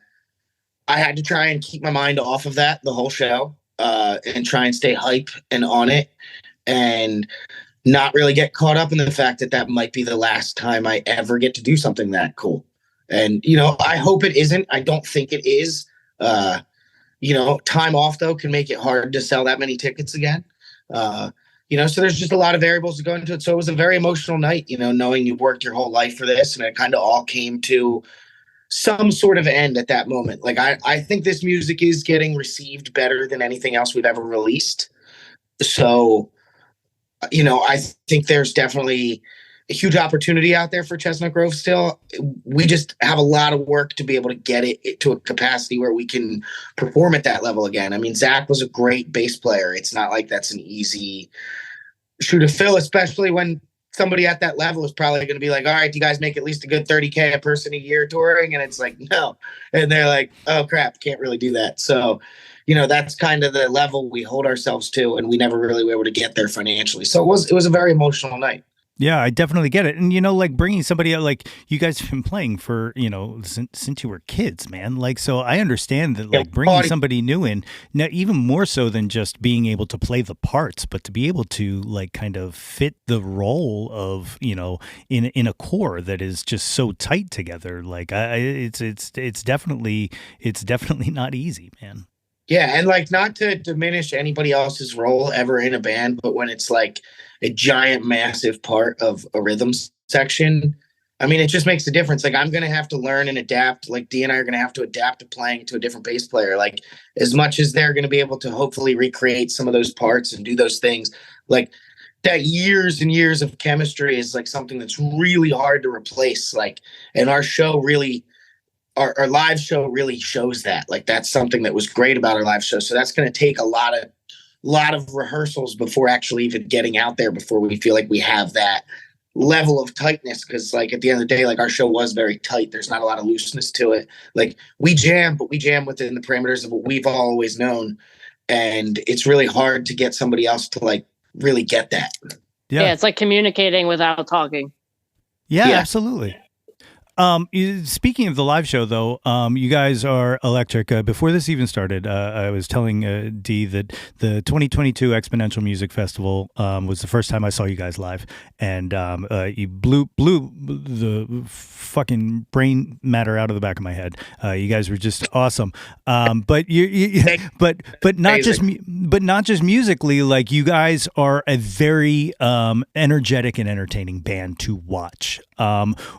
had to try and keep my mind off of that the whole show, and try and stay hype and on it and not really get caught up in the fact that might be the last time I ever get to do something that cool. And, I hope it isn't. I don't think it is. Time off, though, can make it hard to sell that many tickets again. So there's just a lot of variables to go into it. So it was a very emotional night, knowing you've worked your whole life for this, and it kind of all came to some sort of end at that moment. Like, I think this music is getting received better than anything else we've ever released. So, I think there's definitely a huge opportunity out there for Chestnut Grove still. We just have a lot of work to be able to get it to a capacity where we can perform at that level again. I mean, Zach was a great bass player. It's not like that's an easy shoe to fill, especially when somebody at that level is probably going to be like, all right, do you guys make at least a good 30K a person a year touring? And it's like, no. And they're like, oh crap, can't really do that. So, that's kind of the level we hold ourselves to. And we never really were able to get there financially. So it was a very emotional night. Yeah, I definitely get it. And, like bringing somebody out, like you guys have been playing for, since you were kids, man. Like, so I understand that like bringing somebody new in, now even more so than just being able to play the parts, but to be able to like kind of fit the role of, in a core that is just so tight together. Like it's definitely not easy, man. Yeah, and like not to diminish anybody else's role ever in a band, but when it's like a giant, massive part of a rhythm section, I mean, it just makes a difference. Like I'm going to have to learn and adapt. Like Dee and I are going to have to adapt to playing to a different bass player. Like as much as they're going to be able to hopefully recreate some of those parts and do those things, like that years and years of chemistry is like something that's really hard to replace. Like, and our show really. Our live show really shows that. Like that's something that was great about our live show. So that's going to take a lot of rehearsals before actually even getting out there, before we feel like we have that level of tightness. Cause like at the end of the day, like our show was very tight. There's not a lot of looseness to it. Like we jam, but we jam within the parameters of what we've always known. And it's really hard to get somebody else to like really get that. Yeah. It's like communicating without talking. Yeah. Absolutely. Speaking of the live show, though, you guys are electric. Before this even started, I was telling Dee that the 2022 Exponential Music Festival was the first time I saw you guys live, and you blew the fucking brain matter out of the back of my head. You guys were just awesome. But but not just musically. Like you guys are a very energetic and entertaining band to watch.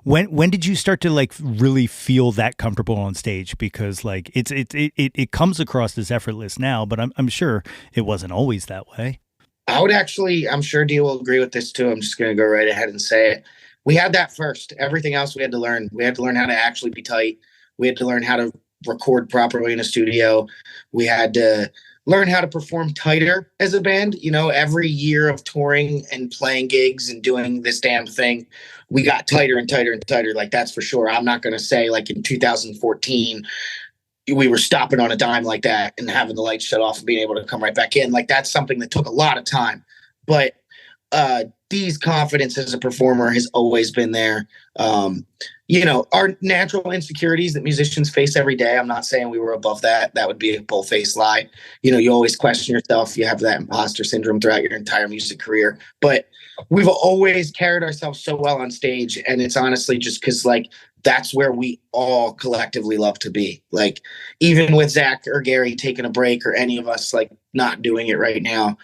When did you start to like really feel that comfortable on stage? Because like it comes across as effortless now, but I'm sure it wasn't always that way. I'm sure Dee will agree with this too. I'm just going to go right ahead and say it. We had that first. Everything else we had to learn. We had to learn how to actually be tight. We had to learn how to record properly in a studio. We had to learn how to perform tighter as a band. Every year of touring and playing gigs and doing this damn thing, we got tighter and tighter and tighter. Like that's for sure. I'm not going to say like in 2014, we were stopping on a dime like that and having the lights shut off and being able to come right back in. Like that's something that took a lot of time, but Dee's confidence as a performer has always been there. Our natural insecurities that musicians face every day. I'm not saying we were above that. That would be a bull-faced lie. You always question yourself. You have that imposter syndrome throughout your entire music career. But we've always carried ourselves so well on stage. And it's honestly just because, like, that's where we all collectively love to be. Like, even with Zach or Gary taking a break or any of us, like, not doing it right now,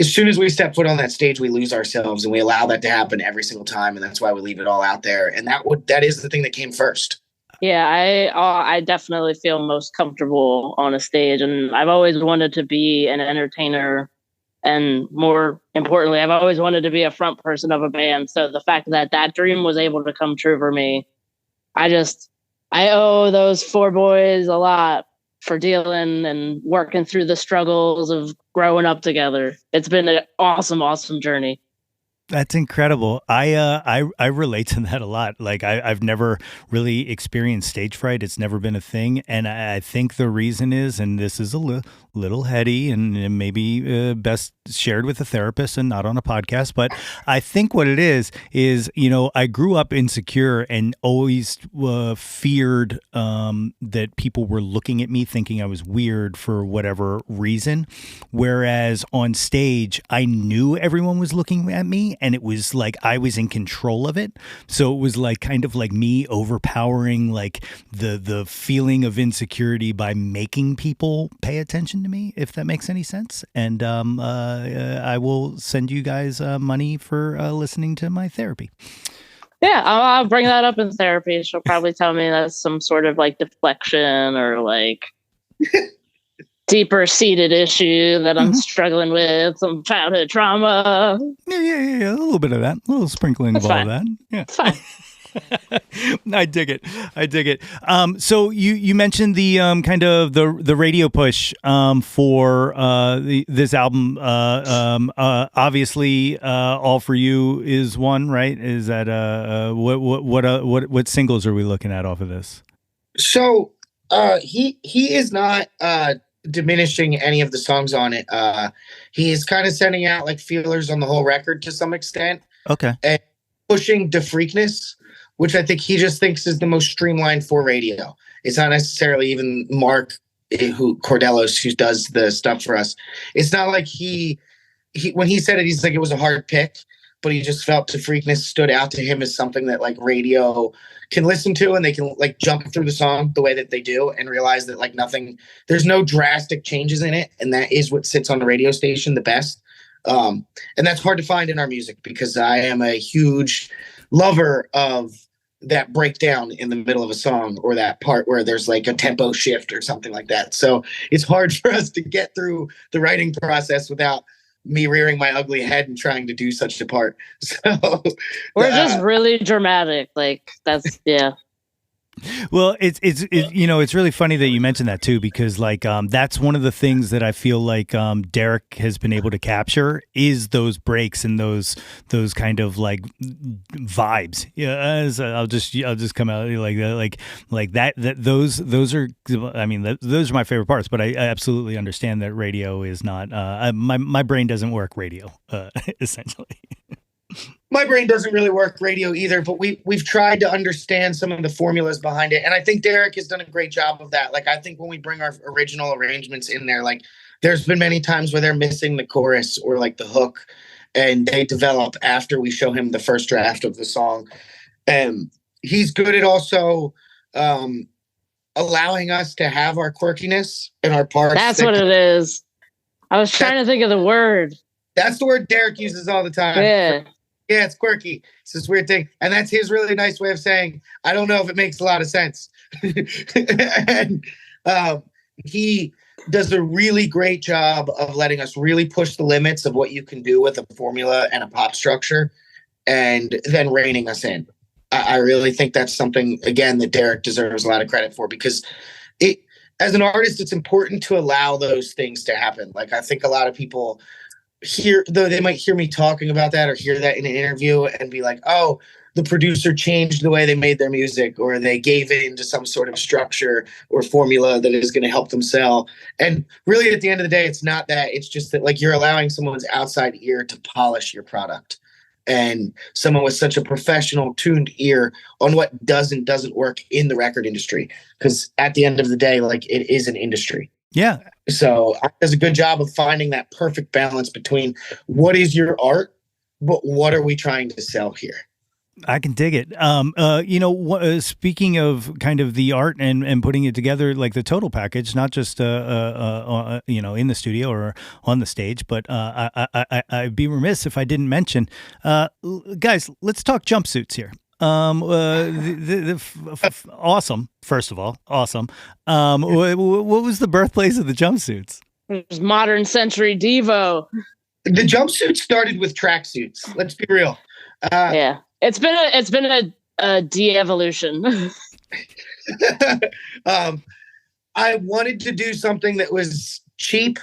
as soon as we step foot on that stage, we lose ourselves, and we allow that to happen every single time. And that's why we leave it all out there. And that is the thing that came first. Yeah, I definitely feel most comfortable on a stage, and I've always wanted to be an entertainer, and more importantly, I've always wanted to be a front person of a band. So the fact that dream was able to come true for me, I owe those four boys a lot for dealing and working through the struggles of growing up together. It's been an awesome, awesome journey. That's incredible. I relate to that a lot. Like I've never really experienced stage fright. It's never been a thing. And I think the reason is, and this is a little heady and maybe best shared with a therapist and not on a podcast, but I think what it is, I grew up insecure and always feared that people were looking at me thinking I was weird for whatever reason. Whereas on stage, I knew everyone was looking at me, and it was like I was in control of it. So it was like kind of like me overpowering like the feeling of insecurity by making people pay attention to me, if that makes any sense. And I will send you guys money for listening to my therapy. Yeah, I'll bring that up in therapy. She'll probably tell me that's some sort of like deflection or like deeper seated issue that I'm struggling with, some childhood trauma. Yeah. A little bit of that, a little sprinkling of all of that. Yeah, it's fine. I dig it. I dig it. So you mentioned the kind of the radio push for this album. Obviously, All For You is one, right? Is that what singles are we looking at off of this? So he is not diminishing any of the songs on it. He is kind of sending out like feelers on the whole record to some extent. Okay. And pushing the freakness, which I think he just thinks is the most streamlined for radio. It's not necessarily even Mark Cordellos who does the stuff for us. It's not like he when he said it, he's like, it was a hard pick, but he just felt the freakness stood out to him as something that like radio can listen to, and they can like jump through the song the way that they do and realize that like there's no drastic changes in it. And that is what sits on the radio station the best. And that's hard to find in our music because I am a huge lover of that breakdown in the middle of a song, or that part where there's like a tempo shift or something like that. So it's hard for us to get through the writing process without me rearing my ugly head and trying to do such a part. So we're just really dramatic. Like yeah. Well, it's it's really funny that you mentioned that too, because like that's one of the things that I feel like Derek has been able to capture is those breaks and those kind of like vibes. Yeah, I'll just come out like that, like that those are, I mean, those are my favorite parts. But I absolutely understand that radio is not my brain doesn't work radio essentially. My brain doesn't really work radio either, but we've tried to understand some of the formulas behind it. And I think Derek has done a great job of that. Like, I think when we bring our original arrangements in there, like there's been many times where they're missing the chorus or like the hook, and they develop after we show him the first draft of the song. And he's good at also allowing us to have our quirkiness and our parts. That's what it is. I was trying to think of the word. That's the word Derek uses all the time. Yeah. Yeah, it's quirky. It's this weird thing. And that's his really nice way of saying, I don't know if it makes a lot of sense. And he does a really great job of letting us really push the limits of what you can do with a formula and a pop structure, and then reining us in. I really think that's something, again, that Derek deserves a lot of credit for, because as an artist, it's important to allow those things to happen. Like, I think a lot of people they might hear me talking about that or hear that in an interview and be like, oh, the producer changed the way they made their music, or they gave it into some sort of structure or formula that is going to help them sell. And really, at the end of the day, it's not that. It's just that like you're allowing someone's outside ear to polish your product, and someone with such a professional tuned ear on what doesn't work in the record industry. Because at the end of the day, like, it is an industry. Yeah. So it does a good job of finding that perfect balance between what is your art, but what are we trying to sell here? I can dig it. Speaking of kind of the art and putting it together, like the total package, not just in the studio or on the stage, but I'd be remiss if I didn't mention, guys, let's talk jumpsuits here. Awesome. First of all, awesome. What was the birthplace of the jumpsuits? It was Modern Century Devo. The jumpsuit started with tracksuits. Let's be real. Yeah, it's been a de-evolution. I wanted to do something that was cheap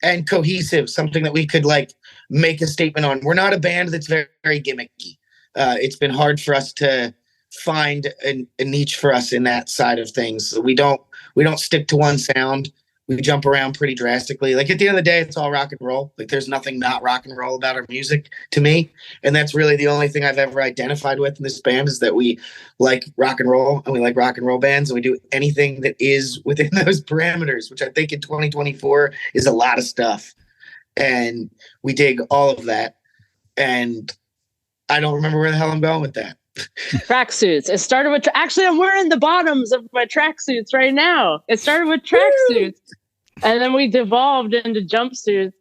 and cohesive, something that we could like make a statement on. We're not a band that's very, very gimmicky. It's been hard for us to find a niche for us in that side of things. We don't stick to one sound. We jump around pretty drastically. Like, at the end of the day, it's all rock and roll. Like, there's nothing not rock and roll about our music to me. And that's really the only thing I've ever identified with in this band, is that we like rock and roll, and we like rock and roll bands, and we do anything that is within those parameters, which I think in 2024 is a lot of stuff. And we dig all of that. And I don't remember where the hell I'm going with that. Tracksuits. It started with actually, I'm wearing the bottoms of my tracksuits right now. It started with tracksuits, and then we devolved into jumpsuits.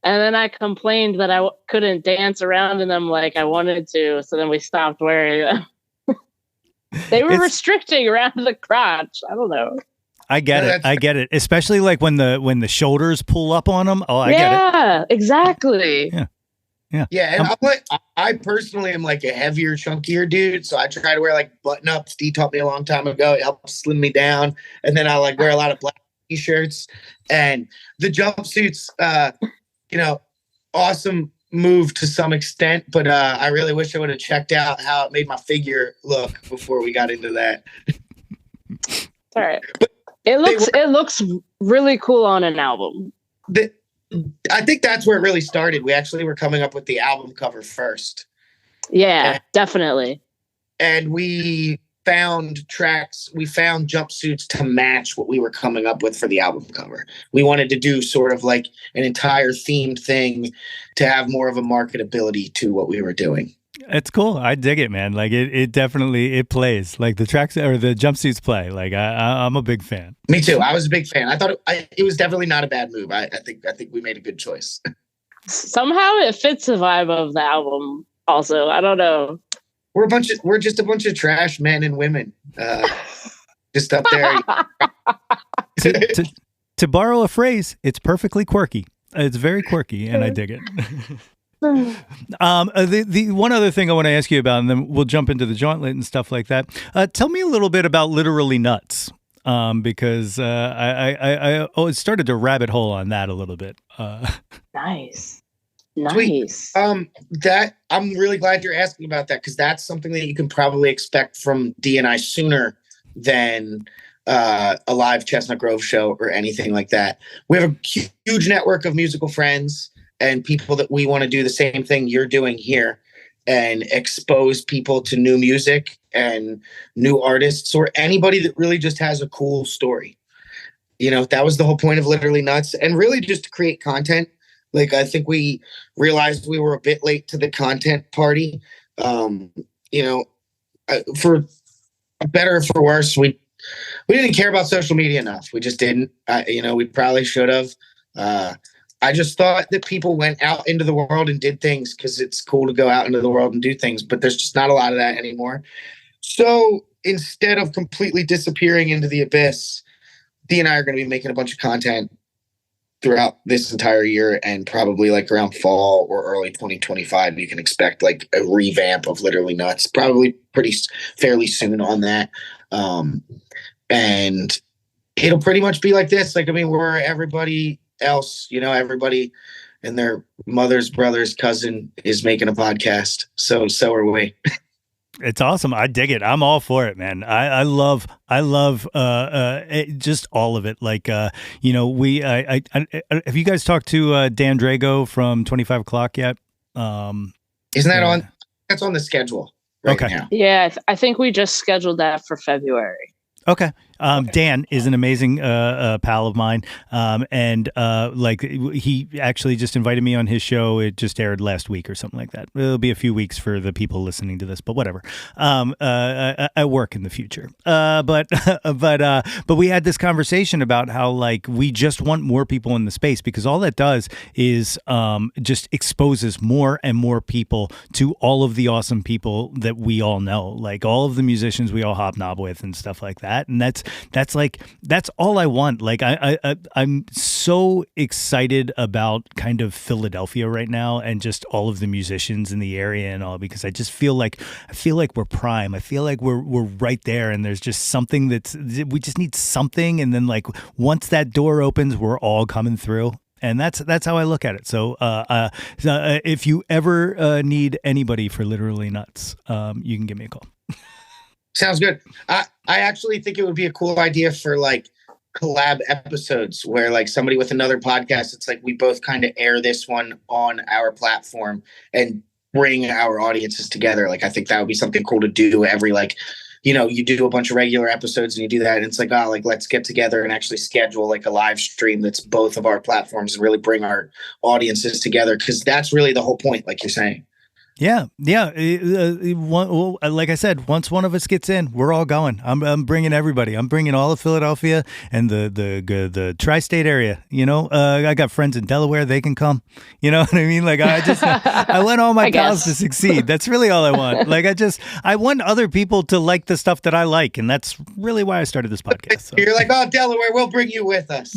And then I complained that I couldn't dance around in them like I wanted to, so then we stopped wearing them. They were restricting around the crotch. I don't know. I get it. I get it. Especially like when the shoulders pull up on them. Oh, I get it. Yeah, exactly. Yeah. Yeah, and I personally am like a heavier, chunkier dude, so I try to wear like button ups. D taught me a long time ago. It helps slim me down, and then I like wear a lot of black t-shirts and the jumpsuits. Awesome move to some extent, but I really wish I would have checked out how it made my figure look before we got into that. All right, but it looks really cool on an album. I think that's where it really started. We actually were coming up with the album cover first. Yeah, definitely. And we found jumpsuits to match what we were coming up with for the album cover. We wanted to do sort of like an entire themed thing to have more of a marketability to what we were doing. It's cool. I dig it, man. Like it definitely plays. Like the tracks or the jumpsuits play. Like I'm a big fan. Me too. I was a big fan. I thought it was definitely not a bad move. I think we made a good choice. Somehow it fits the vibe of the album. Also, I don't know. We're just a bunch of trash men and women, just up there. to borrow a phrase, it's perfectly quirky. It's very quirky, and I dig it. The one other thing I want to ask you about, and then we'll jump into the jauntlet and stuff like that. Tell me a little bit about Literally Nuts, because I started to rabbit hole on that a little bit. Nice. That I'm really glad you're asking about that, because that's something that you can probably expect from D and I sooner than a live Chestnut Grove show or anything like that. We have a huge network of musical friends and people that we want to do the same thing you're doing here and expose people to new music and new artists or anybody that really just has a cool story. That was the whole point of Literally Nuts, and really just to create content. Like, I think we realized we were a bit late to the content party. For better or for worse, we didn't care about social media enough. We just didn't. We probably should have. I just thought that people went out into the world and did things because it's cool to go out into the world and do things, but there's just not a lot of that anymore. So instead of completely disappearing into the abyss, D and I are going to be making a bunch of content throughout this entire year, and probably like around fall or early 2025, you can expect like a revamp of Literally Nuts, probably fairly soon on that. And it'll pretty much be like this. Like, we're everybody else, everybody and their mother's brother's cousin is making a podcast. So are we. It's awesome. I dig it. I'm all for it, man. I love just all of it. Like, have you guys talked to Dan Drago from 25 O'Clock yet? Isn't that on? That's on the schedule right now. Yeah, I think we just scheduled that for February. Okay. Dan is an amazing pal of mine, and he actually just invited me on his show. It just aired last week or something like that. It'll be a few weeks for the people listening to this, but whatever. I work in the future, but we had this conversation about how we just want more people in the space, because all that does is just exposes more and more people to all of the awesome people that we all know, like all of the musicians we all hobnob with and stuff like that, and that's all I want. Like I'm so excited about kind of Philadelphia right now and just all of the musicians in the area and all, because I just feel like we're prime. I feel like we're right there, and there's just something we just need something, and then once that door opens, we're all coming through. And that's how I look at it. So if you ever need anybody for Literally Nuts, you can give me a call. Sounds good. I actually think it would be a cool idea for collab episodes where somebody with another podcast, it's we both kind of air this one on our platform and bring our audiences together. I think that would be something cool to do every you do a bunch of regular episodes and you do that, and it's let's get together and actually schedule a live stream that's both of our platforms and really bring our audiences together, because that's really the whole point, like you're saying. Yeah, yeah. Like I said, once one of us gets in, we're all going. I'm bringing everybody. I'm bringing all of Philadelphia and the tri-state area. You know, I got friends in Delaware; they can come. You know what I mean? Like I want all my I pals guess. to succeed. That's really all I want. Like I want other people to like the stuff that I like, and that's really why I started this podcast. So. You're like, oh, Delaware, we'll bring you with us.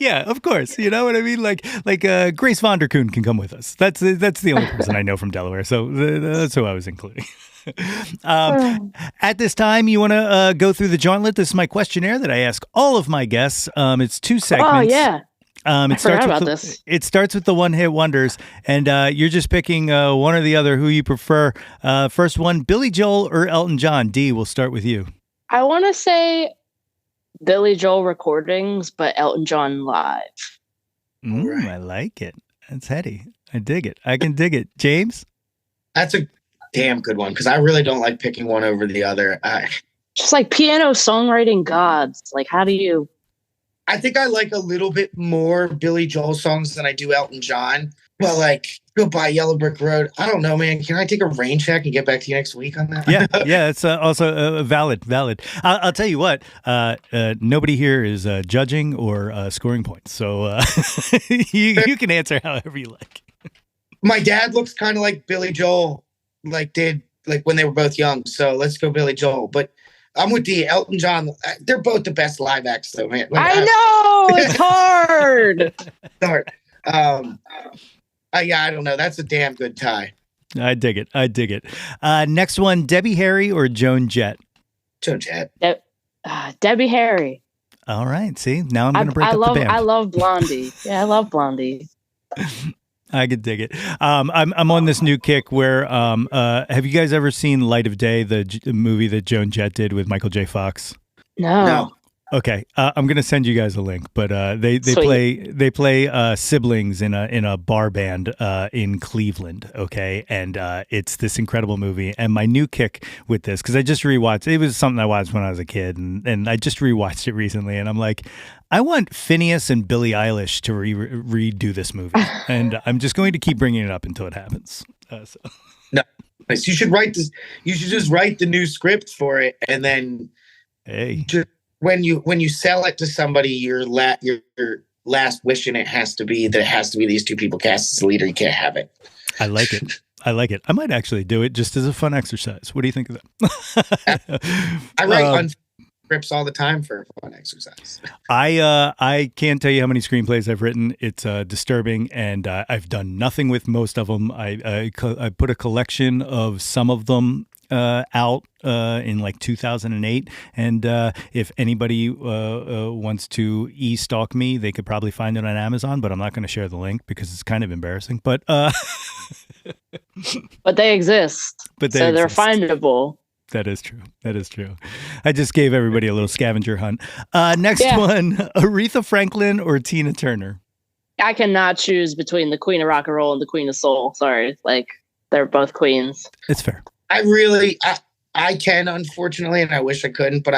Yeah, of course. You know what I mean? Like Grace Vonderkoon can come with us. That's the only person I know from Delaware. So that's who I was including. At this time, you want to go through the Jauntlet. This is my questionnaire that I ask all of my guests. It's 2 segments. Oh yeah. It forgot about this. It starts with the one-hit wonders, and you're just picking one or the other, who you prefer. First one, Billy Joel or Elton John? D, we'll start with you. I want to say Billy Joel recordings, but Elton John live. Right. I like it. That's heady. I dig it. I can dig it. James? That's a damn good one, because I really don't like picking one over the other. Just like piano songwriting gods. Like, how do you? I think I like a little bit more Billy Joel songs than I do Elton John. But like, Goodbye Yellow Brick Road, I don't know, man. Can I take a rain check and get back to you next week on that? Yeah, it's also valid. I'll tell you what. Nobody here is judging or scoring points, so you can answer however you like. My dad looks kind of like Billy Joel, like when they were both young. So let's go Billy Joel. But I'm with the Elton John. They're both the best live acts, though, man. Like, I know it's hard. Start. Yeah, I don't know. That's a damn good tie. I dig it. Next one, Debbie Harry or Joan Jett? Joan Jett. Debbie Harry. All right. See, now I'm going to break up the band. I love Blondie. Yeah, I love Blondie. I could dig it. I'm on this new kick where have you guys ever seen Light of Day, the movie that Joan Jett did with Michael J. Fox? No. Okay, I'm gonna send you guys a link, but they play siblings in a bar band in Cleveland. Okay, and it's this incredible movie. And my new kick with this, because I just rewatched it, was something I watched when I was a kid, and I just rewatched it recently, and I'm like, I want Phineas and Billie Eilish to redo this movie, and I'm just going to keep bringing it up until it happens. No, you should write this. You should just write the new script for it, and then just. When you sell it to somebody, your last wish in it has to be that it has to be these two people cast as the leader. You can't have it. I like it. I might actually do it just as a fun exercise. What do you think of that? I write scripts all the time for a fun exercise. I can't tell you how many screenplays I've written. It's disturbing, and I've done nothing with most of them. I put a collection of some of them out in like 2008, and if anybody wants to e-stalk me, they could probably find it on Amazon, but I'm not going to share the link because it's kind of embarrassing. But but they exist. So they're findable. That is true. I just gave everybody a little scavenger hunt. Next one, Aretha Franklin or Tina Turner? I cannot choose between the Queen of Rock and Roll and the Queen of Soul. Sorry, like they're both queens. It's fair. I can, unfortunately, and I wish I couldn't, but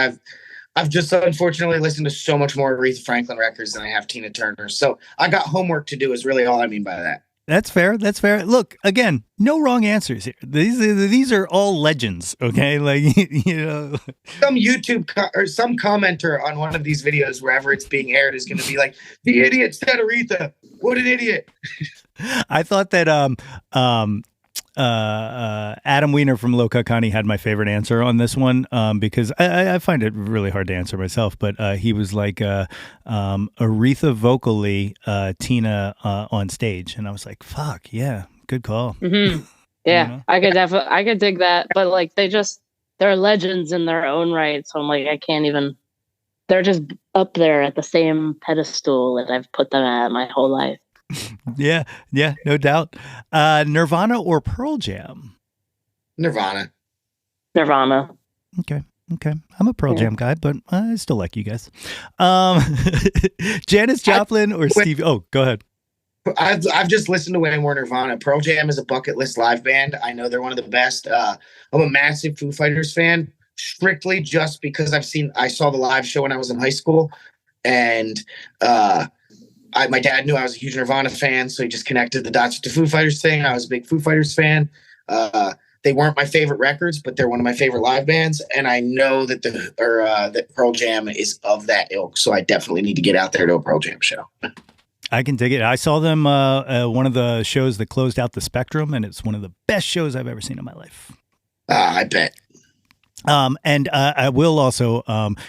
I've just unfortunately listened to so much more Aretha Franklin records than I have Tina Turner. So I got homework to do is really all I mean by that. That's fair. Look, again, no wrong answers here. These are all legends, okay? Like, you know. Some YouTube or some commenter on one of these videos, wherever it's being aired, is going to be like, the idiot said Aretha. What an idiot. I thought that Adam Weiner from Low Cut Connie had my favorite answer on this one because I find it really hard to answer myself, but he was like Aretha vocally, Tina on stage, and I was like, fuck yeah, good call. Mm-hmm. Yeah, you know? I could dig that, but like they're legends in their own right, so I'm like, I can't even. They're just up there at the same pedestal that I've put them at my whole life. Yeah, no doubt. Nirvana or Pearl Jam? Nirvana. Okay. I'm a Pearl Jam guy, but I still like you guys. Janis Joplin or Stevie? Oh, go ahead. I've just listened to way more Nirvana. Pearl Jam is a bucket list live band. I know they're one of the best. I'm a massive Foo Fighters fan, strictly just because I saw the live show when I was in high school, and my dad knew I was a huge Nirvana fan, so he just connected the dots with the Foo Fighters thing. I was a big Foo Fighters fan. They weren't my favorite records, but they're one of my favorite live bands. And I know that that Pearl Jam is of that ilk, so I definitely need to get out there to a Pearl Jam show. I can dig it. I saw them one of the shows that closed out the Spectrum, and it's one of the best shows I've ever seen in my life. I bet. And I will also,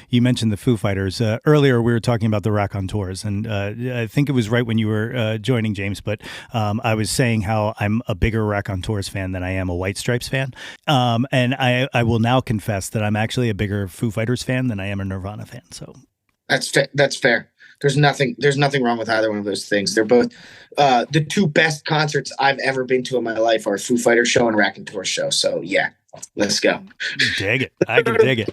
you mentioned the Foo Fighters. Earlier, we were talking about the Raconteurs, and I think it was right when you were joining, James, but I was saying how I'm a bigger Raconteurs fan than I am a White Stripes fan. And I will now confess that I'm actually a bigger Foo Fighters fan than I am a Nirvana fan. So that's fair. There's nothing wrong with either one of those things. They're both the two best concerts I've ever been to in my life are Foo Fighters show and Raconteurs show. So yeah. Let's go. Dig it. I can dig it.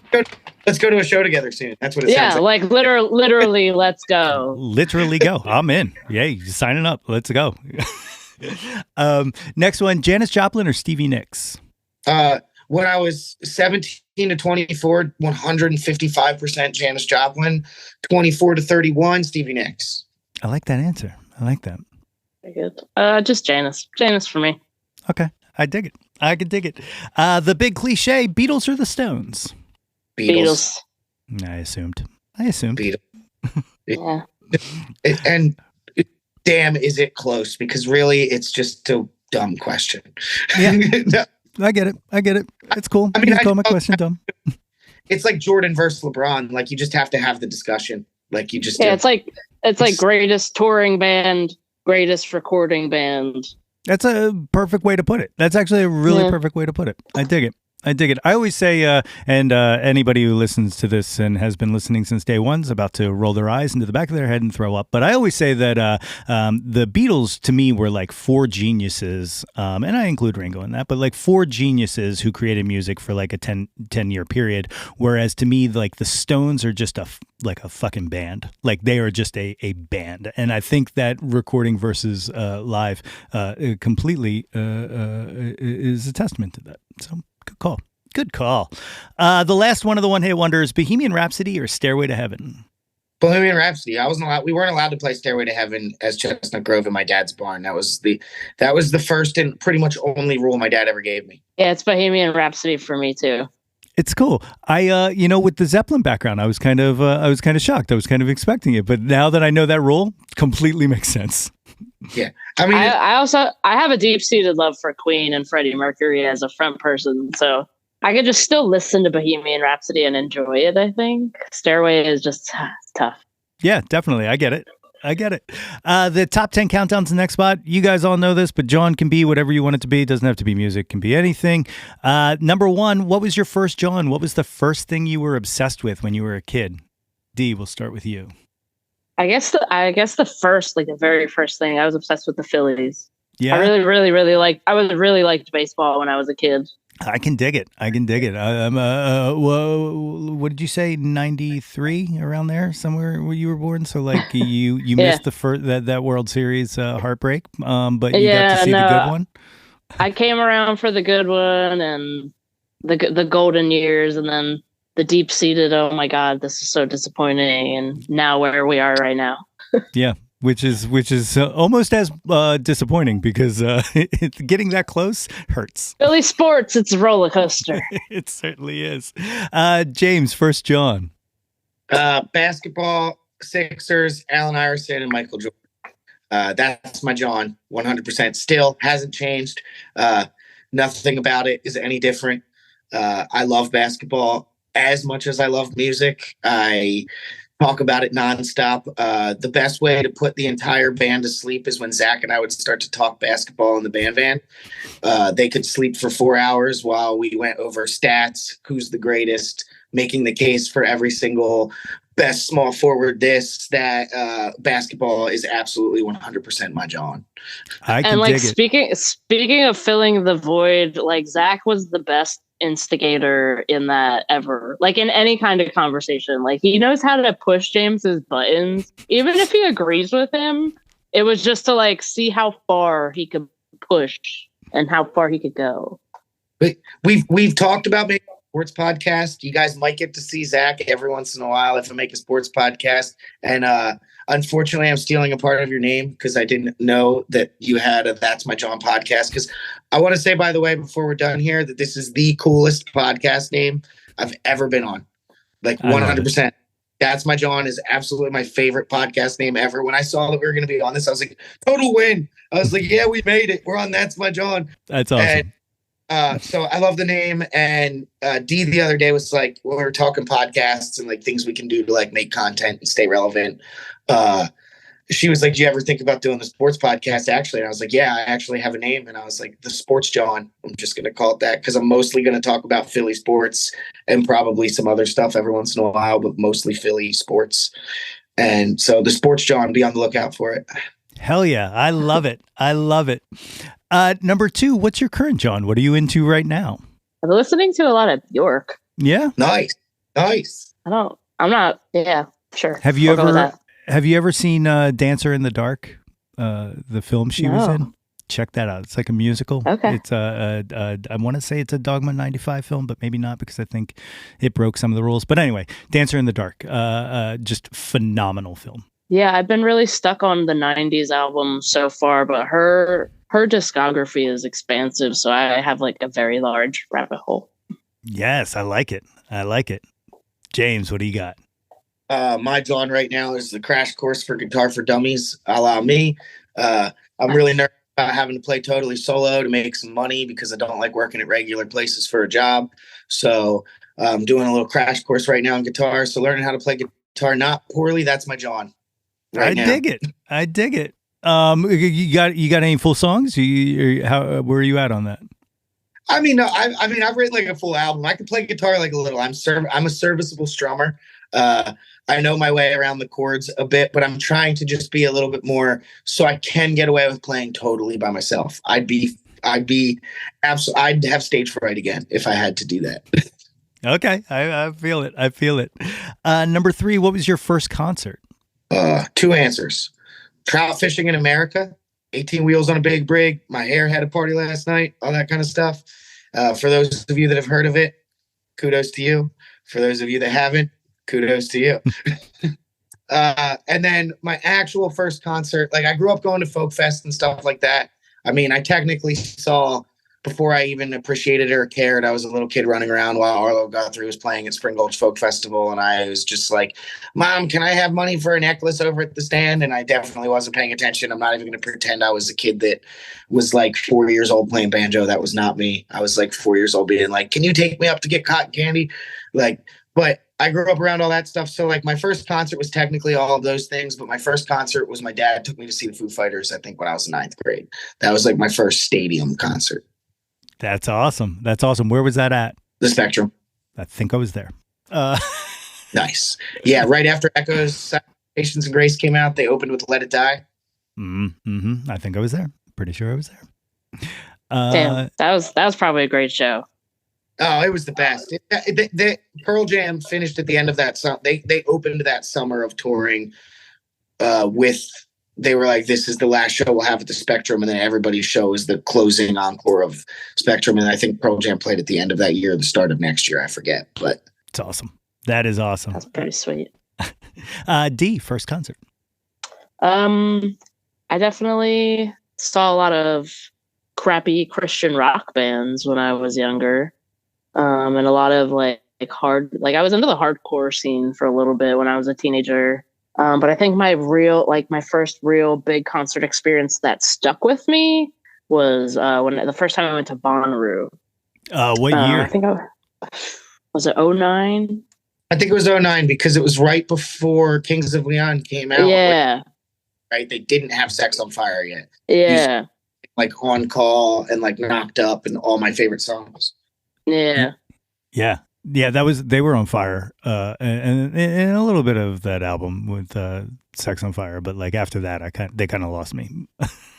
Let's go to a show together soon. That's what it sounds like. Yeah, like literally, let's go. Literally go. I'm in. Yay, signing up. Let's go. Next one, Janis Joplin or Stevie Nicks? When I was 17 to 24, 155% Janis Joplin, 24 to 31, Stevie Nicks. I like that answer. I like that. Very good. Just Janis. Janis for me. Okay. I dig it. I can dig it. The big cliche, Beatles or the Stones? Beatles. I assumed. Beatles. Yeah. And damn, is it close? Because really, it's just a dumb question. Yeah. No. I get it. It's cool. I mean, you call my question dumb. It's like Jordan versus LeBron. Like, you just have to have the discussion. Like, you just it's like greatest touring band, greatest recording band. That's a perfect way to put it. That's actually a really perfect way to put it. I dig it. I always say, and anybody who listens to this and has been listening since day one is about to roll their eyes into the back of their head and throw up. But I always say that the Beatles, to me, were like four geniuses, and I include Ringo in that, but like four geniuses who created music for like a 10-year period. Whereas to me, like the Stones are just a fucking band. Like they are just a band. And I think that recording versus live completely is a testament to that. So Good call. The last one of the one-hit wonders, Bohemian Rhapsody or Stairway to Heaven? Bohemian Rhapsody. We weren't allowed to play Stairway to Heaven as Chestnut Grove in my dad's barn. That was the first and pretty much only rule my dad ever gave me. Yeah, it's Bohemian Rhapsody for me too. It's cool. I with the Zeppelin background, I was kind of shocked. I was kind of expecting it, but now that I know that rule, completely makes sense. Yeah. I mean, I have a deep-seated love for Queen and Freddie Mercury as a front person, so I could just still listen to Bohemian Rhapsody and enjoy it, I think. Stairway is just tough. Yeah, definitely. I get it. The top 10 countdown's the next spot. You guys all know this, but Jawn can be whatever you want it to be. It doesn't have to be music. It can be anything. Number one, what was your first Jawn? What was the first thing you were obsessed with when you were a kid? D, we'll start with you. I guess the very first thing, I was obsessed with the Phillies. Yeah. I really liked baseball when I was a kid. I can dig it. What did you say? 93 around there, somewhere where you were born. So like you missed the first that World Series heartbreak, but you got to see the good one. I came around for the good one and the golden years, and then the deep-seated, oh my God, this is so disappointing, and now where we are right now. Yeah, which is almost as disappointing because getting that close hurts. Philly sports, it's a roller coaster. It certainly is. James, first Jawn. Basketball, Sixers, Allen Iverson, and Michael Jordan. That's my Jawn, 100%. Still hasn't changed. Nothing about it is any different. I love basketball as much as I love music. I talk about it nonstop. The best way to put the entire band to sleep is when Zach and I would start to talk basketball in the band van. They could sleep for 4 hours while we went over stats, who's the greatest, making the case for every single best small forward that basketball is absolutely 100% my Jawn. I can dig it. Speaking of filling the void, like Zach was the best instigator in that ever, like in any kind of conversation. Like he knows how to push James's buttons, even if he agrees with him. It was just to like see how far he could push and how far he could go. But we've talked about making a sports podcast. You guys might get to see Zach every once in a while if I make a sports podcast. And Unfortunately, I'm stealing a part of your name because I didn't know that you had a That's My Jawn podcast. Because I want to say, by the way, before we're done here, that this is the coolest podcast name I've ever been on. Like 100%. That's My Jawn is absolutely my favorite podcast name ever. When I saw that we were going to be on this, I was like, total win. I was like, yeah, we made it. We're on That's My Jawn. That's awesome. So I love the name. And Dee the other day was like, when we were talking podcasts and like things we can do to like make content and stay relevant. She was like, do you ever think about doing the sports podcast actually? And I was like, yeah, I actually have a name. And I was like, the Sports Jawn. I'm just going to call it that because I'm mostly going to talk about Philly sports and probably some other stuff every once in a while, but mostly Philly sports. And so the Sports Jawn, be on the lookout for it. Hell yeah. I love it. I love it. Number 2, what's your current Jawn? What are you into right now? I'm listening to a lot of Bjork. Yeah. Nice. Yeah, sure. Have you ever seen Dancer in the Dark? The film she was in? Check that out. It's like a musical. Okay. It's I want to say it's a Dogma 95 film, but maybe not because I think it broke some of the rules. But anyway, Dancer in the Dark, just phenomenal film. Yeah, I've been really stuck on the 90s album so far, but her discography is expansive, so I have like a very large rabbit hole. Yes, I like it. James, what do you got? My Jawn right now is the Crash Course for Guitar for Dummies, a la me. I'm really nervous about having to play totally solo to make some money because I don't like working at regular places for a job. So I'm doing a little crash course right now on guitar. So learning how to play guitar, not poorly, that's my Jawn. I dig it. You got any full songs? Where are you at on that? I mean, I've written like a full album. I can play guitar like a little. I'm a serviceable strummer. I know my way around the chords a bit, but I'm trying to just be a little bit more so I can get away with playing totally by myself. I'd have stage fright again if I had to do that. Okay. I feel it. Number 3, what was your first concert? 2 answers. Trout fishing in America, 18 wheels on a big brig. My hair had a party last night, all that kind of stuff. For those of you that have heard of it, kudos to you. For those of you that haven't, kudos to you. And then my actual first concert, like I grew up going to Folk Fest and stuff like that. I mean, I technically saw, before I even appreciated or cared, I was a little kid running around while Arlo Guthrie was playing at Spring Gulch Folk Festival. And I was just like, Mom, can I have money for a necklace over at the stand? And I definitely wasn't paying attention. I'm not even going to pretend I was a kid that was like 4 years old playing banjo. That was not me. I was like 4 years old being like, can you take me up to get cotton candy? But I grew up around all that stuff. So like my first concert was technically all of those things. But my first concert was my dad took me to see the Foo Fighters, I think when I was in 9th grade. That was like my first stadium concert. That's awesome. Where was that at? The Spectrum. I think I was there. Nice. Yeah, right after Echoes, Patience and Grace came out, they opened with Let It Die. Mm-hmm. I think I was there. Pretty sure I was there. Damn, that was probably a great show. Oh, it was the best. Pearl Jam finished at the end of that summer. They opened that summer of touring they were like, this is the last show we'll have at the Spectrum, and then everybody's show is the closing encore of Spectrum. And I think Pearl Jam played at the end of that year, the start of next year, I forget. But it's awesome. That is awesome. That's pretty sweet. D, first concert. I definitely saw a lot of crappy Christian rock bands when I was younger. And a lot of like I was into the hardcore scene for a little bit when I was a teenager. But I think my first real big concert experience that stuck with me was when the first time I went to Bonnaroo. What year? I think was it 2009? I think it was 2009 because it was right before Kings of Leon came out. Yeah. Right? They didn't have Sex on Fire yet. Yeah. Like On Call and like Knocked Up and all my favorite songs. Yeah. Yeah. Yeah, they were on fire, and a little bit of that album with Sex on Fire, but like after that, they kind of lost me.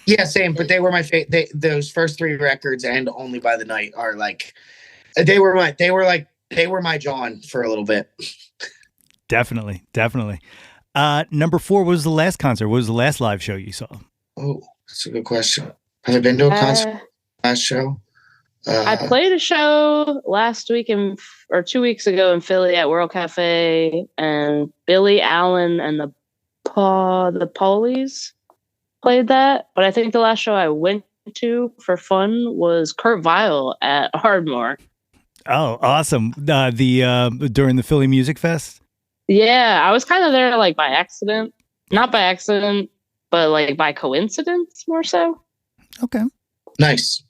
Yeah, same. But they were my favorite. Those first 3 records and Only by the Night are like, they were my Jawn for a little bit. Definitely. Number 4, what was the last concert? What was the last live show you saw? Oh, that's a good question. Have I been to a concert last show? I played a show last week 2 weeks ago in Philly at World Cafe, and Billy Allen and the The Polies played that, but I think the last show I went to for fun was Kurt Vile at Ardmore. Oh, awesome! During the Philly Music Fest. Yeah, I was kind of there like by accident, not by accident, but like by coincidence more so. Okay. Nice.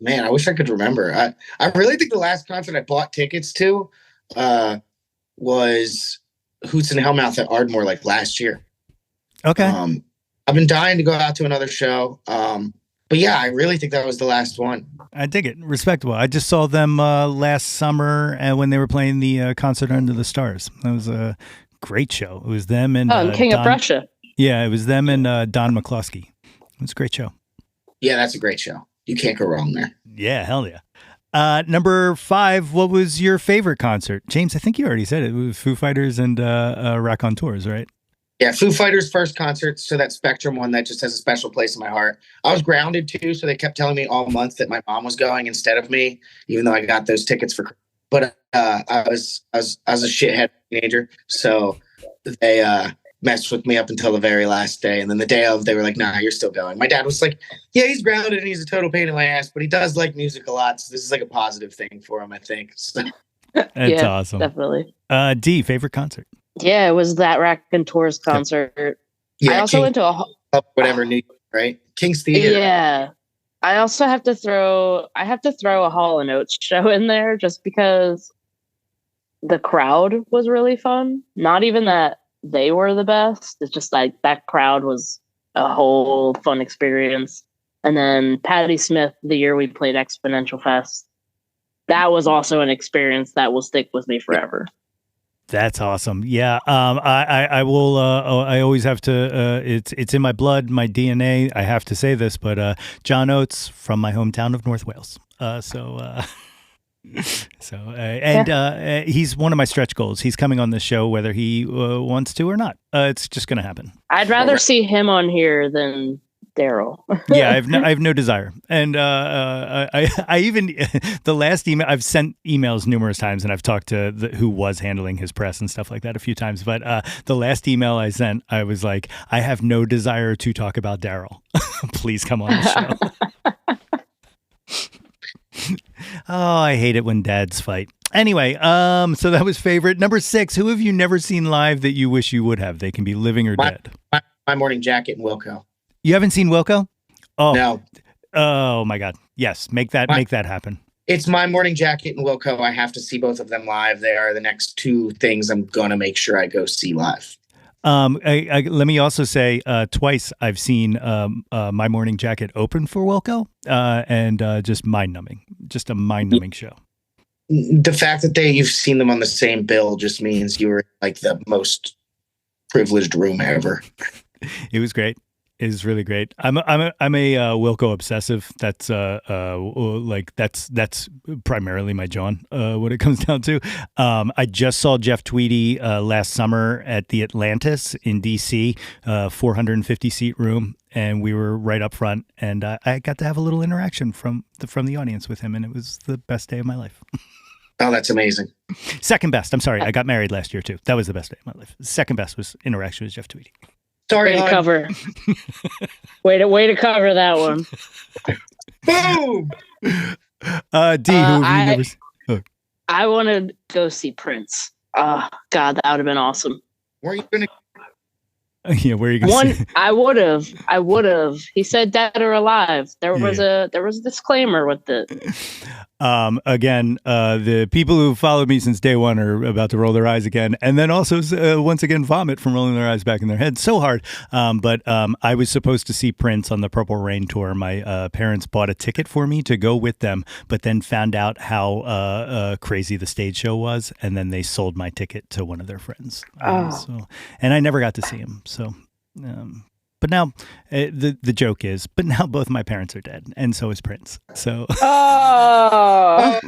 Man, I wish I could remember. I really think the last concert I bought tickets to was Hoots and Hellmouth at Ardmore like last year. Okay. I've been dying to go out to another show. But yeah, I really think that was the last one. I dig it. Respectable. I just saw them last summer when they were playing the concert Under the Stars. That was a great show. It was them and King of Prussia. Yeah, it was them and Don McCloskey. It was a great show. Yeah, that's a great show. You can't go wrong there. Yeah, hell yeah. Number 5, what was your favorite concert? James, I think you already said it. It was Foo Fighters and Raconteurs, right? Yeah, Foo Fighters' first concert, so that Spectrum one that just has a special place in my heart. I was grounded too, so they kept telling me all month that my mom was going instead of me, even though I got those tickets for. But I was a shithead teenager, so they messed with me up until the very last day, and then the day of, they were like, "Nah, you're still going." My dad was like, "Yeah, he's grounded and he's a total pain in my ass, but he does like music a lot, so this is like a positive thing for him, I think." So. That's awesome. Definitely. D, favorite concert? Yeah, it was that Raconteurs concert. Yeah, I also went to whatever New York, right? King's Theater. Yeah. I also have to throw a Hall & Oates show in there just because the crowd was really fun. Not even that they were the best. It's just like that crowd was a whole fun experience. And then Patti Smith, the year we played Exponential Fest, that was also an experience that will stick with me forever. That's awesome. Yeah. I will, I always have to, it's in my blood, my DNA. I have to say this, but, John Oates from my hometown of North Wales. He's one of my stretch goals. He's coming on the show, whether he wants to or not. It's just going to happen. I'd rather see him on here than Daryl. Yeah, I have no desire. And I even the last email, I've sent emails numerous times, and I've talked to who was handling his press and stuff like that a few times. But the last email I sent, I was like, I have no desire to talk about Daryl. Please come on the show. Oh, I hate it when dads fight. Anyway, so that was favorite. Number 6, who have you never seen live that you wish you would have? They can be living or dead. My Morning Jacket and Wilco. You haven't seen Wilco? Oh no. Oh my God. Yes. Make that happen. It's My Morning Jacket and Wilco. I have to see both of them live. They are the next 2 things I'm going to make sure I go see live. Let me also say, twice I've seen My Morning Jacket open for Wilco, and just mind-numbing. Just a mind-numbing show. The fact that you've seen them on the same bill just means you were like the most privileged room ever. It was great. It was really great. I'm a Wilco obsessive. That's that's primarily my Jawn. What it comes down to. I just saw Jeff Tweedy last summer at the Atlantis in DC, 450 seat room, and we were right up front, and I got to have a little interaction from the audience with him, and it was the best day of my life. Oh, that's amazing. Second best. I'm sorry. I got married last year too. That was the best day of my life. Second best was interaction with Jeff Tweedy. Sorry, way to cover. way to cover that one. Boom. D, who have you never seen? Oh. I want to go see Prince. Oh, God, that would have been awesome. Where are you going to? Yeah, where are you going to see? I would have. He said dead or alive. There was a disclaimer with it. Again, the people who followed me since day one are about to roll their eyes again, and then also once again vomit from rolling their eyes back in their head so hard. But I was supposed to see Prince on the Purple Rain tour. My parents bought a ticket for me to go with them, but then found out how crazy the stage show was, and then they sold my ticket to one of their friends. And I never got to see him. So. But now, the joke is, but now both my parents are dead, and so is Prince. So. Oh,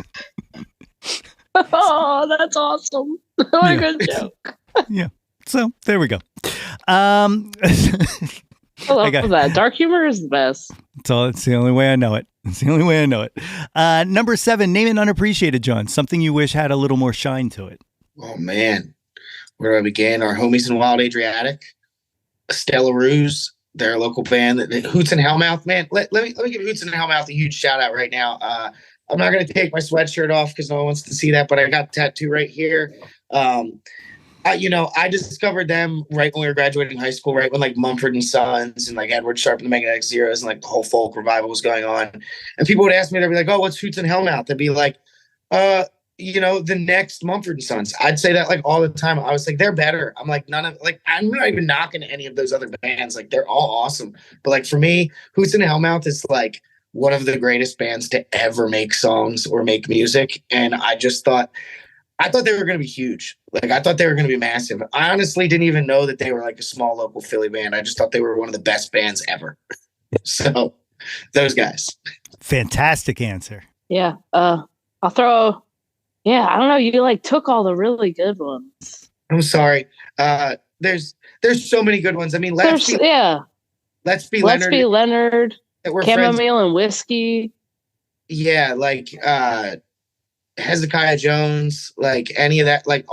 oh, that's awesome! What a good joke. Yeah. So there we go. I love that. Dark humor is the best. It's the only way I know it. It's the only way I know it. Number 7, name an unappreciated, John. Something you wish had a little more shine to it. Oh man. Where do I begin? Our homies in Wild Adriatic, Stella Ruse, their local band, Hoots and Hellmouth. Man, let me give Hoots and Hellmouth a huge shout out right now. I'm not going to take my sweatshirt off because no one wants to see that, but I got a tattoo right here. I discovered them right when we were graduating high school, right when like Mumford and Sons and like Edward Sharpe and the Magnetic Zeros and like the whole folk revival was going on. And people would ask me, they'd be like, "Oh, what's Hoots and Hellmouth?" I'd be like, the next Mumford and Sons. I'd say that like all the time. I was like, they're better. I'm like, I'm not even knocking any of those other bands. Like they're all awesome. But like for me, Hoots and Hellmouth is like one of the greatest bands to ever make songs or make music. And I thought they were going to be huge. Like I thought they were going to be massive. I honestly didn't even know that they were like a small local Philly band. I just thought they were one of the best bands ever. So those guys. Fantastic answer. Yeah. I'll throw. Yeah, I don't know. You like took all the really good ones. I'm sorry. There's so many good ones. I mean, Let's be Leonard. Chamomile Friends. and Whiskey. Yeah, like Hezekiah Jones, like any of that, like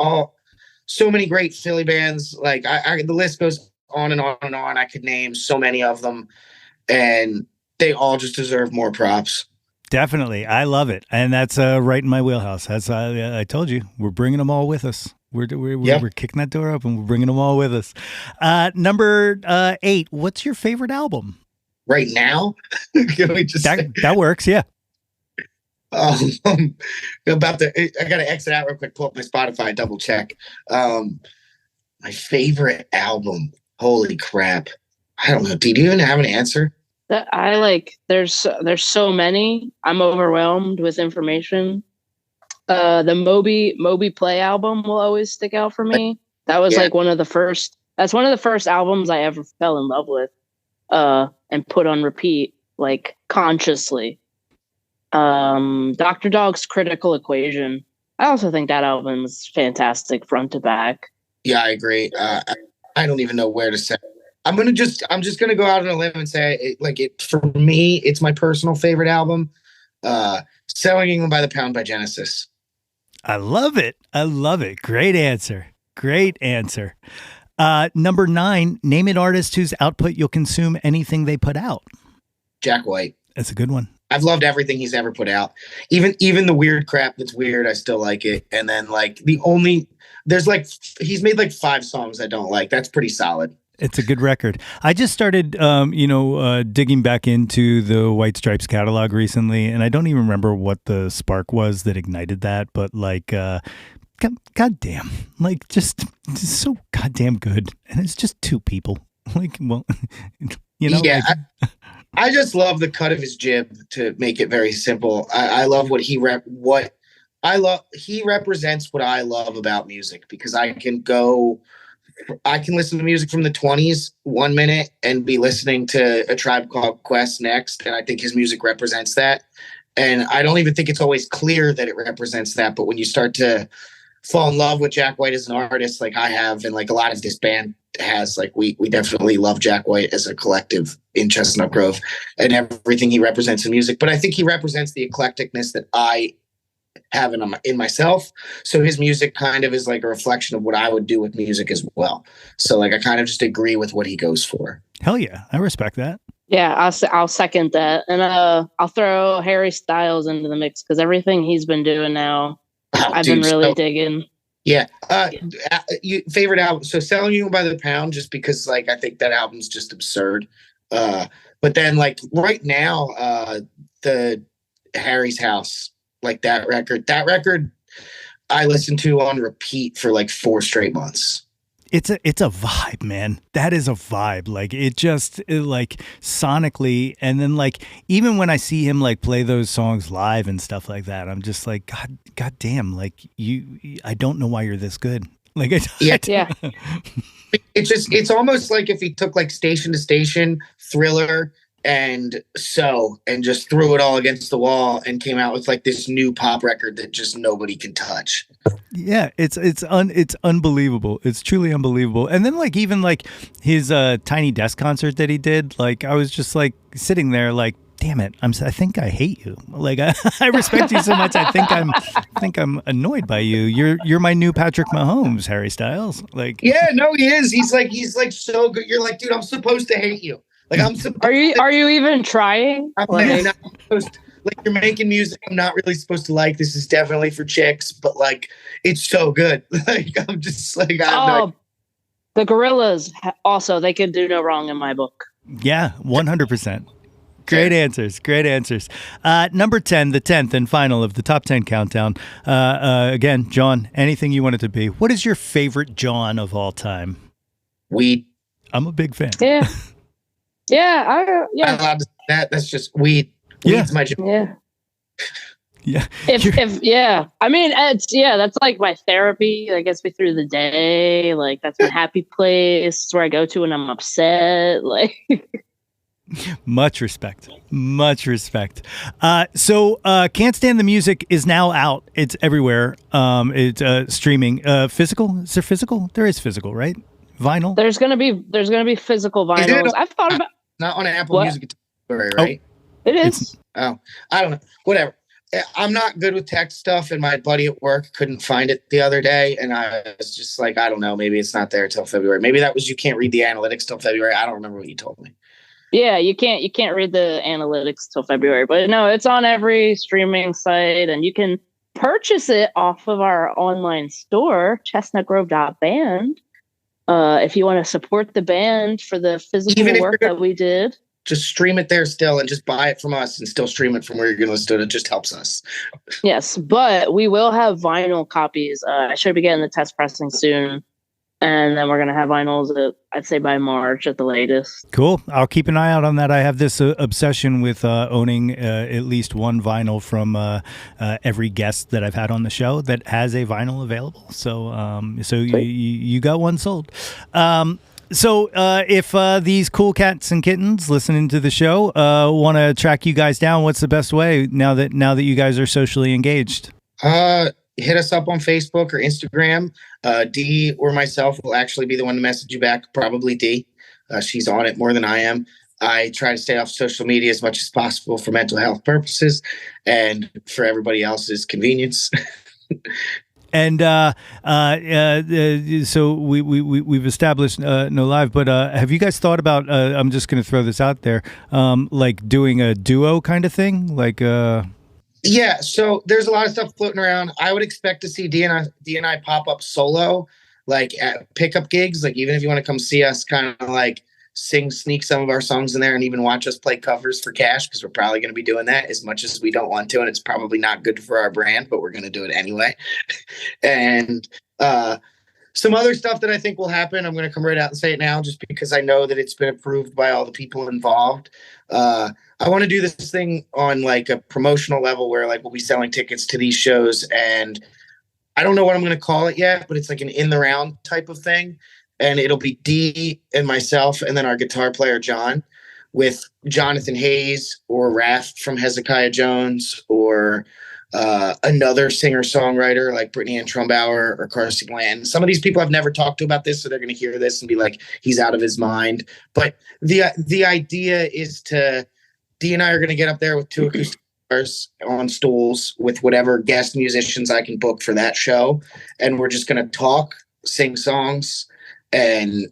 so many great Philly bands. Like the list goes on and on and on. I could name so many of them, and they all just deserve more props. Definitely. I love it. And that's right in my wheelhouse. As I told you, we're bringing them all with us. We're kicking that door open. We're bringing them all with us. Number 8, what's your favorite album? Right now? Can we just that works, yeah. I got to exit out real quick, pull up my Spotify, double check. My favorite album. Holy crap. I don't know. Do you even have an answer? I like there's so many. I'm overwhelmed with information. The Moby Play album will always stick out for me. That was like one of the first albums I ever fell in love with and put on repeat, like consciously. Dr. Dog's Critical Equation. I also think that album is fantastic front to back. Yeah, I agree. I don't even know where to say. I'm just gonna go out on a limb and say for me, it's my personal favorite album. Selling England by the Pound by Genesis. I love it. Great answer. Number 9, name an artist whose output you'll consume anything they put out. Jack White. That's a good one. I've loved everything he's ever put out. Even the weird crap that's weird, I still like it. And then he's made like 5 songs I don't like. That's pretty solid. It's a good record. I just started, digging back into the White Stripes catalog recently, and I don't even remember what the spark was that ignited that, but goddamn, just so goddamn good. And it's just 2 people. Yeah. I just love the cut of his jib, to make it very simple. I love what he represents what I love about music, because I can listen to music from the 20s 1 minute and be listening to A Tribe Called Quest next. And I think his music represents that. And I don't even think it's always clear that it represents that. But when you start to fall in love with Jack White as an artist, like I have, and like a lot of this band has, like we definitely love Jack White as a collective in Chestnut Grove and everything he represents in music. But I think he represents the eclecticness that I have in myself. So his music kind of is like a reflection of what I would do with music as well. So like I kind of just agree with what he goes for. Hell yeah, I respect that. Yeah, I'll second that, and I'll throw Harry Styles into the mix because everything he's been doing now, I've been really digging. Yeah, favorite album. So Selling You by the Pound, just because like I think that album's just absurd. But then like right now, the Harry's House. Like that record I listened to on repeat for like 4 straight months. It's a vibe, man. That is a vibe. Like it sonically, and then like even when I see him like play those songs live and stuff like that, I'm just like, God damn, like I don't know why you're this good. Like yeah. It's almost like if he took like Station to Station, Thriller, and just threw it all against the wall and came out with like this new pop record that just nobody can touch. Yeah, it's unbelievable. It's truly unbelievable. And then like even like his Tiny Desk concert that he did, like I was just like sitting there like damn it, I think I hate you. Like I respect you so much. I think I'm annoyed by you. You're my new Patrick Mahomes, Harry Styles. Like, yeah, no, he is. He's like so good. You're like, dude, I'm supposed to hate you. Like, I'm supposed. Are you even trying? I'm not supposed to, like, you're making music I'm not really supposed to like. This is definitely for chicks, but like, it's so good. Like, I'm just like, the Gorillas also, they could do no wrong in my book. yeah, 100%. Great answers. Great answers. Number 10, the 10th and final of the top 10 countdown. Again, Jawn, anything you want it to be. What is your favorite Jawn of all time? weed. I'm a big fan. Yeah. Yeah. I'm allowed to say that. That's just weed. Weed's my job. Yeah. Yeah. If I mean, that's like my therapy. That gets me through the day. Like, that's my happy place. It's where I go to when I'm upset. Like, Much respect. Much respect. So Can't Stand the Music is now out. It's everywhere. It's streaming. Physical? Is there physical? There is physical, right? Vinyl? there's gonna be physical vinyls. I've thought about Not on Apple What? Music, right? it. Is Oh, I don't know. Whatever. I'm not good with tech stuff, and my buddy at work couldn't find it the other day, and I was just like, I don't know. Maybe it's not there till February. Maybe that was you can't read the analytics till February. I don't remember what you told me. Yeah, you can't read the analytics till February, but no, it's on every streaming site, and you can purchase it off of our online store, chestnutgrove.band. If you want to support the band for the physical Even if work you're- that we did. Just stream it there still, and just buy it from us, and still stream it from where you're going to listen to it. It just helps us. Yes, but we will have vinyl copies. I should be getting the test pressing soon. And then we're going to have vinyls, I'd say by March at the latest. Cool. I'll keep an eye out on that. I have this obsession with owning at least one vinyl from every guest that I've had on the show that has a vinyl available. So you got one sold. So if these cool cats and kittens listening to the show want to track you guys down, what's the best way now that you guys are socially engaged? Hit us up on Facebook or Instagram. D or myself will actually be the one to message you back. Probably D. She's on it more than I am. I try to stay off social media as much as possible for mental health purposes and for everybody else's convenience. And so we've established no live, but have you guys thought about? I'm just going to throw this out there, like doing a duo kind of thing, like. Yeah, so there's a lot of stuff floating around. I would expect to see D and I pop up solo, like at pickup gigs. Like, even if you want to come see us, kind of like sneak some of our songs in there, and even watch us play covers for cash, because we're probably going to be doing that as much as we don't want to, and it's probably not good for our brand, but we're going to do it anyway. And some other stuff that I think will happen, I'm going to come right out and say it now, just because I know that it's been approved by all the people involved. I want to do this thing on like a promotional level where like we'll be selling tickets to these shows, and I don't know what I'm going to call it yet, but it's like an in the round type of thing. And it'll be D and myself, and then our guitar player, Jawn, with Jonathan Hayes or Raph from Hezekiah Jones, or another singer-songwriter like Brittany Ann Trumbauer or Carsey Bland. Some of these people I've never talked to about this, so they're going to hear this and be like, he's out of his mind. But the idea is D and I are going to get up there with two acoustic guitars on stools with whatever guest musicians I can book for that show. And we're just going to talk, sing songs, and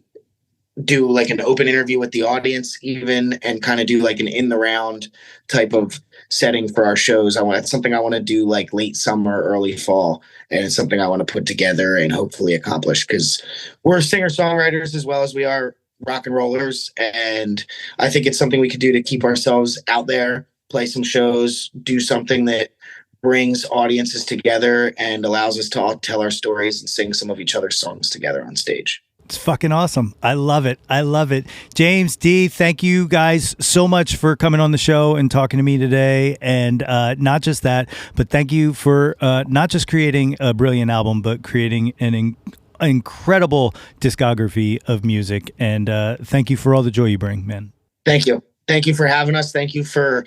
do like an open interview with the audience even, and kind of do like an in the round type of setting for our shows. It's something I want to do like late summer, early fall. And it's something I want to put together and hopefully accomplish, because we're singer-songwriters as well as we are rock and rollers. And I think it's something we could do to keep ourselves out there, play some shows, do something that brings audiences together and allows us to all tell our stories and sing some of each other's songs together on stage. It's fucking awesome. I love it. I love it. James, D, thank you guys so much for coming on the show and talking to me today. And not just that, but thank you for not just creating a brilliant album, but creating an incredible discography of music. And thank you for all the joy you bring, man. Thank you. Thank you for having us. Thank you for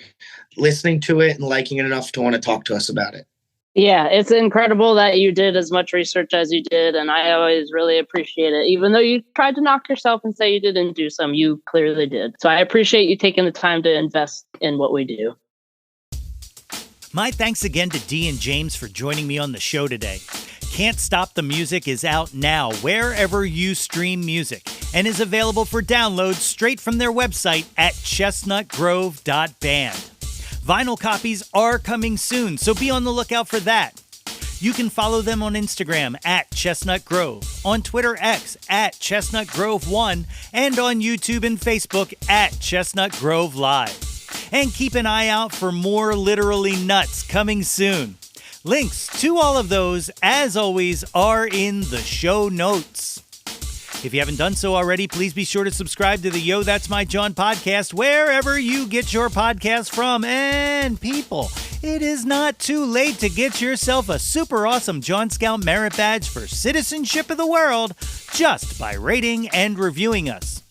listening to it and liking it enough to want to talk to us about it. Yeah, it's incredible that you did as much research as you did, and I always really appreciate it. Even though you tried to knock yourself and say you didn't do some, you clearly did. So I appreciate you taking the time to invest in what we do. My thanks again to Dee and James for joining me on the show today. Can't Stop the Music is out now wherever you stream music and is available for download straight from their website at chestnutgrove.band. Vinyl copies are coming soon, so be on the lookout for that. You can follow them on Instagram at Chestnut Grove, on Twitter X at Chestnut Grove 1, and on YouTube and Facebook at Chestnut Grove Live. And keep an eye out for more Literally Nuts coming soon. Links to all of those, as always, are in the show notes. If you haven't done so already, please be sure to subscribe to the Yo, That's My Jawn podcast wherever you get your podcast from. And people, it is not too late to get yourself a super awesome Jawn Scout Merit Badge for Citizenship of the World just by rating and reviewing us.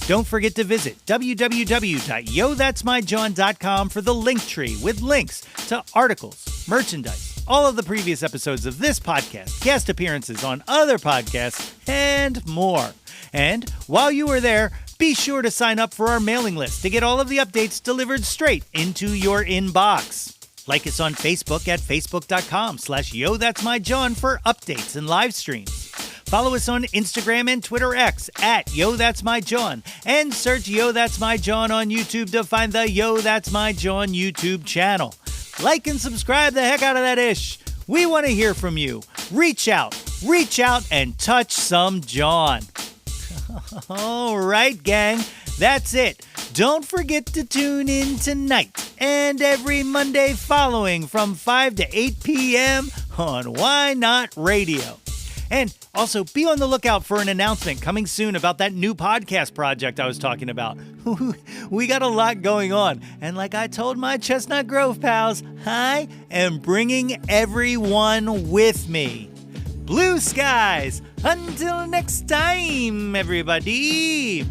Don't forget to visit www.yothat'smyjawn.com for the link tree with links to articles, merchandise, all of the previous episodes of this podcast, guest appearances on other podcasts, and more. And while you are there, be sure to sign up for our mailing list to get all of the updates delivered straight into your inbox. Like us on Facebook at facebook.com/YoThat'sMyJawn for updates and live streams. Follow us on Instagram and Twitter X at Yo That's My Jawn, and search Yo That's My Jawn on YouTube to find the Yo That's My Jawn YouTube channel. Like and subscribe the heck out of that ish. We want to hear from you. Reach out and touch some Jawn. All right, gang, that's it. Don't forget to tune in tonight and every Monday following from 5 to 8 p.m. on Why Not Radio. And also, be on the lookout for an announcement coming soon about that new podcast project I was talking about. We got a lot going on. And like I told my Chestnut Grove pals, I am bringing everyone with me. Blue skies. Until next time, everybody.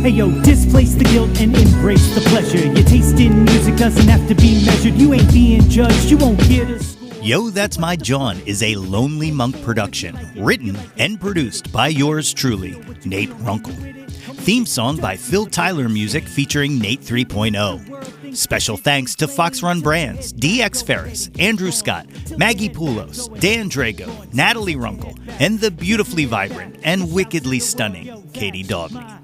Hey yo, displace the guilt and embrace the pleasure. Your taste in music doesn't have to be measured. You ain't being judged, you won't get a score. Yo, That's My Jawn is a Lonely Monk production, written and produced by yours truly, Nate Runkle. Theme song by Phil Tyler Music featuring Nate 3.0. Special thanks to Fox Run Brands, DX Ferris, Andrew Scott, Maggie Poulos, Dan Drago, Natalie Runkle, and the beautifully vibrant and wickedly stunning Katie Daubney.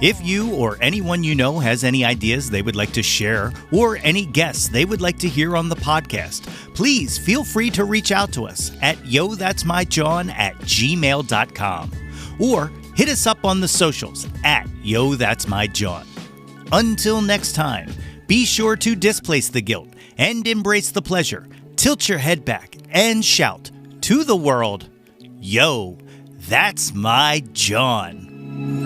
If you or anyone you know has any ideas they would like to share or any guests they would like to hear on the podcast, please feel free to reach out to us at yothat'smyjawn@gmail.com or hit us up on the socials at yothat'smyjawn. Until next time, be sure to displace the guilt and embrace the pleasure. Tilt your head back and shout to the world, Yo, that's my Jawn.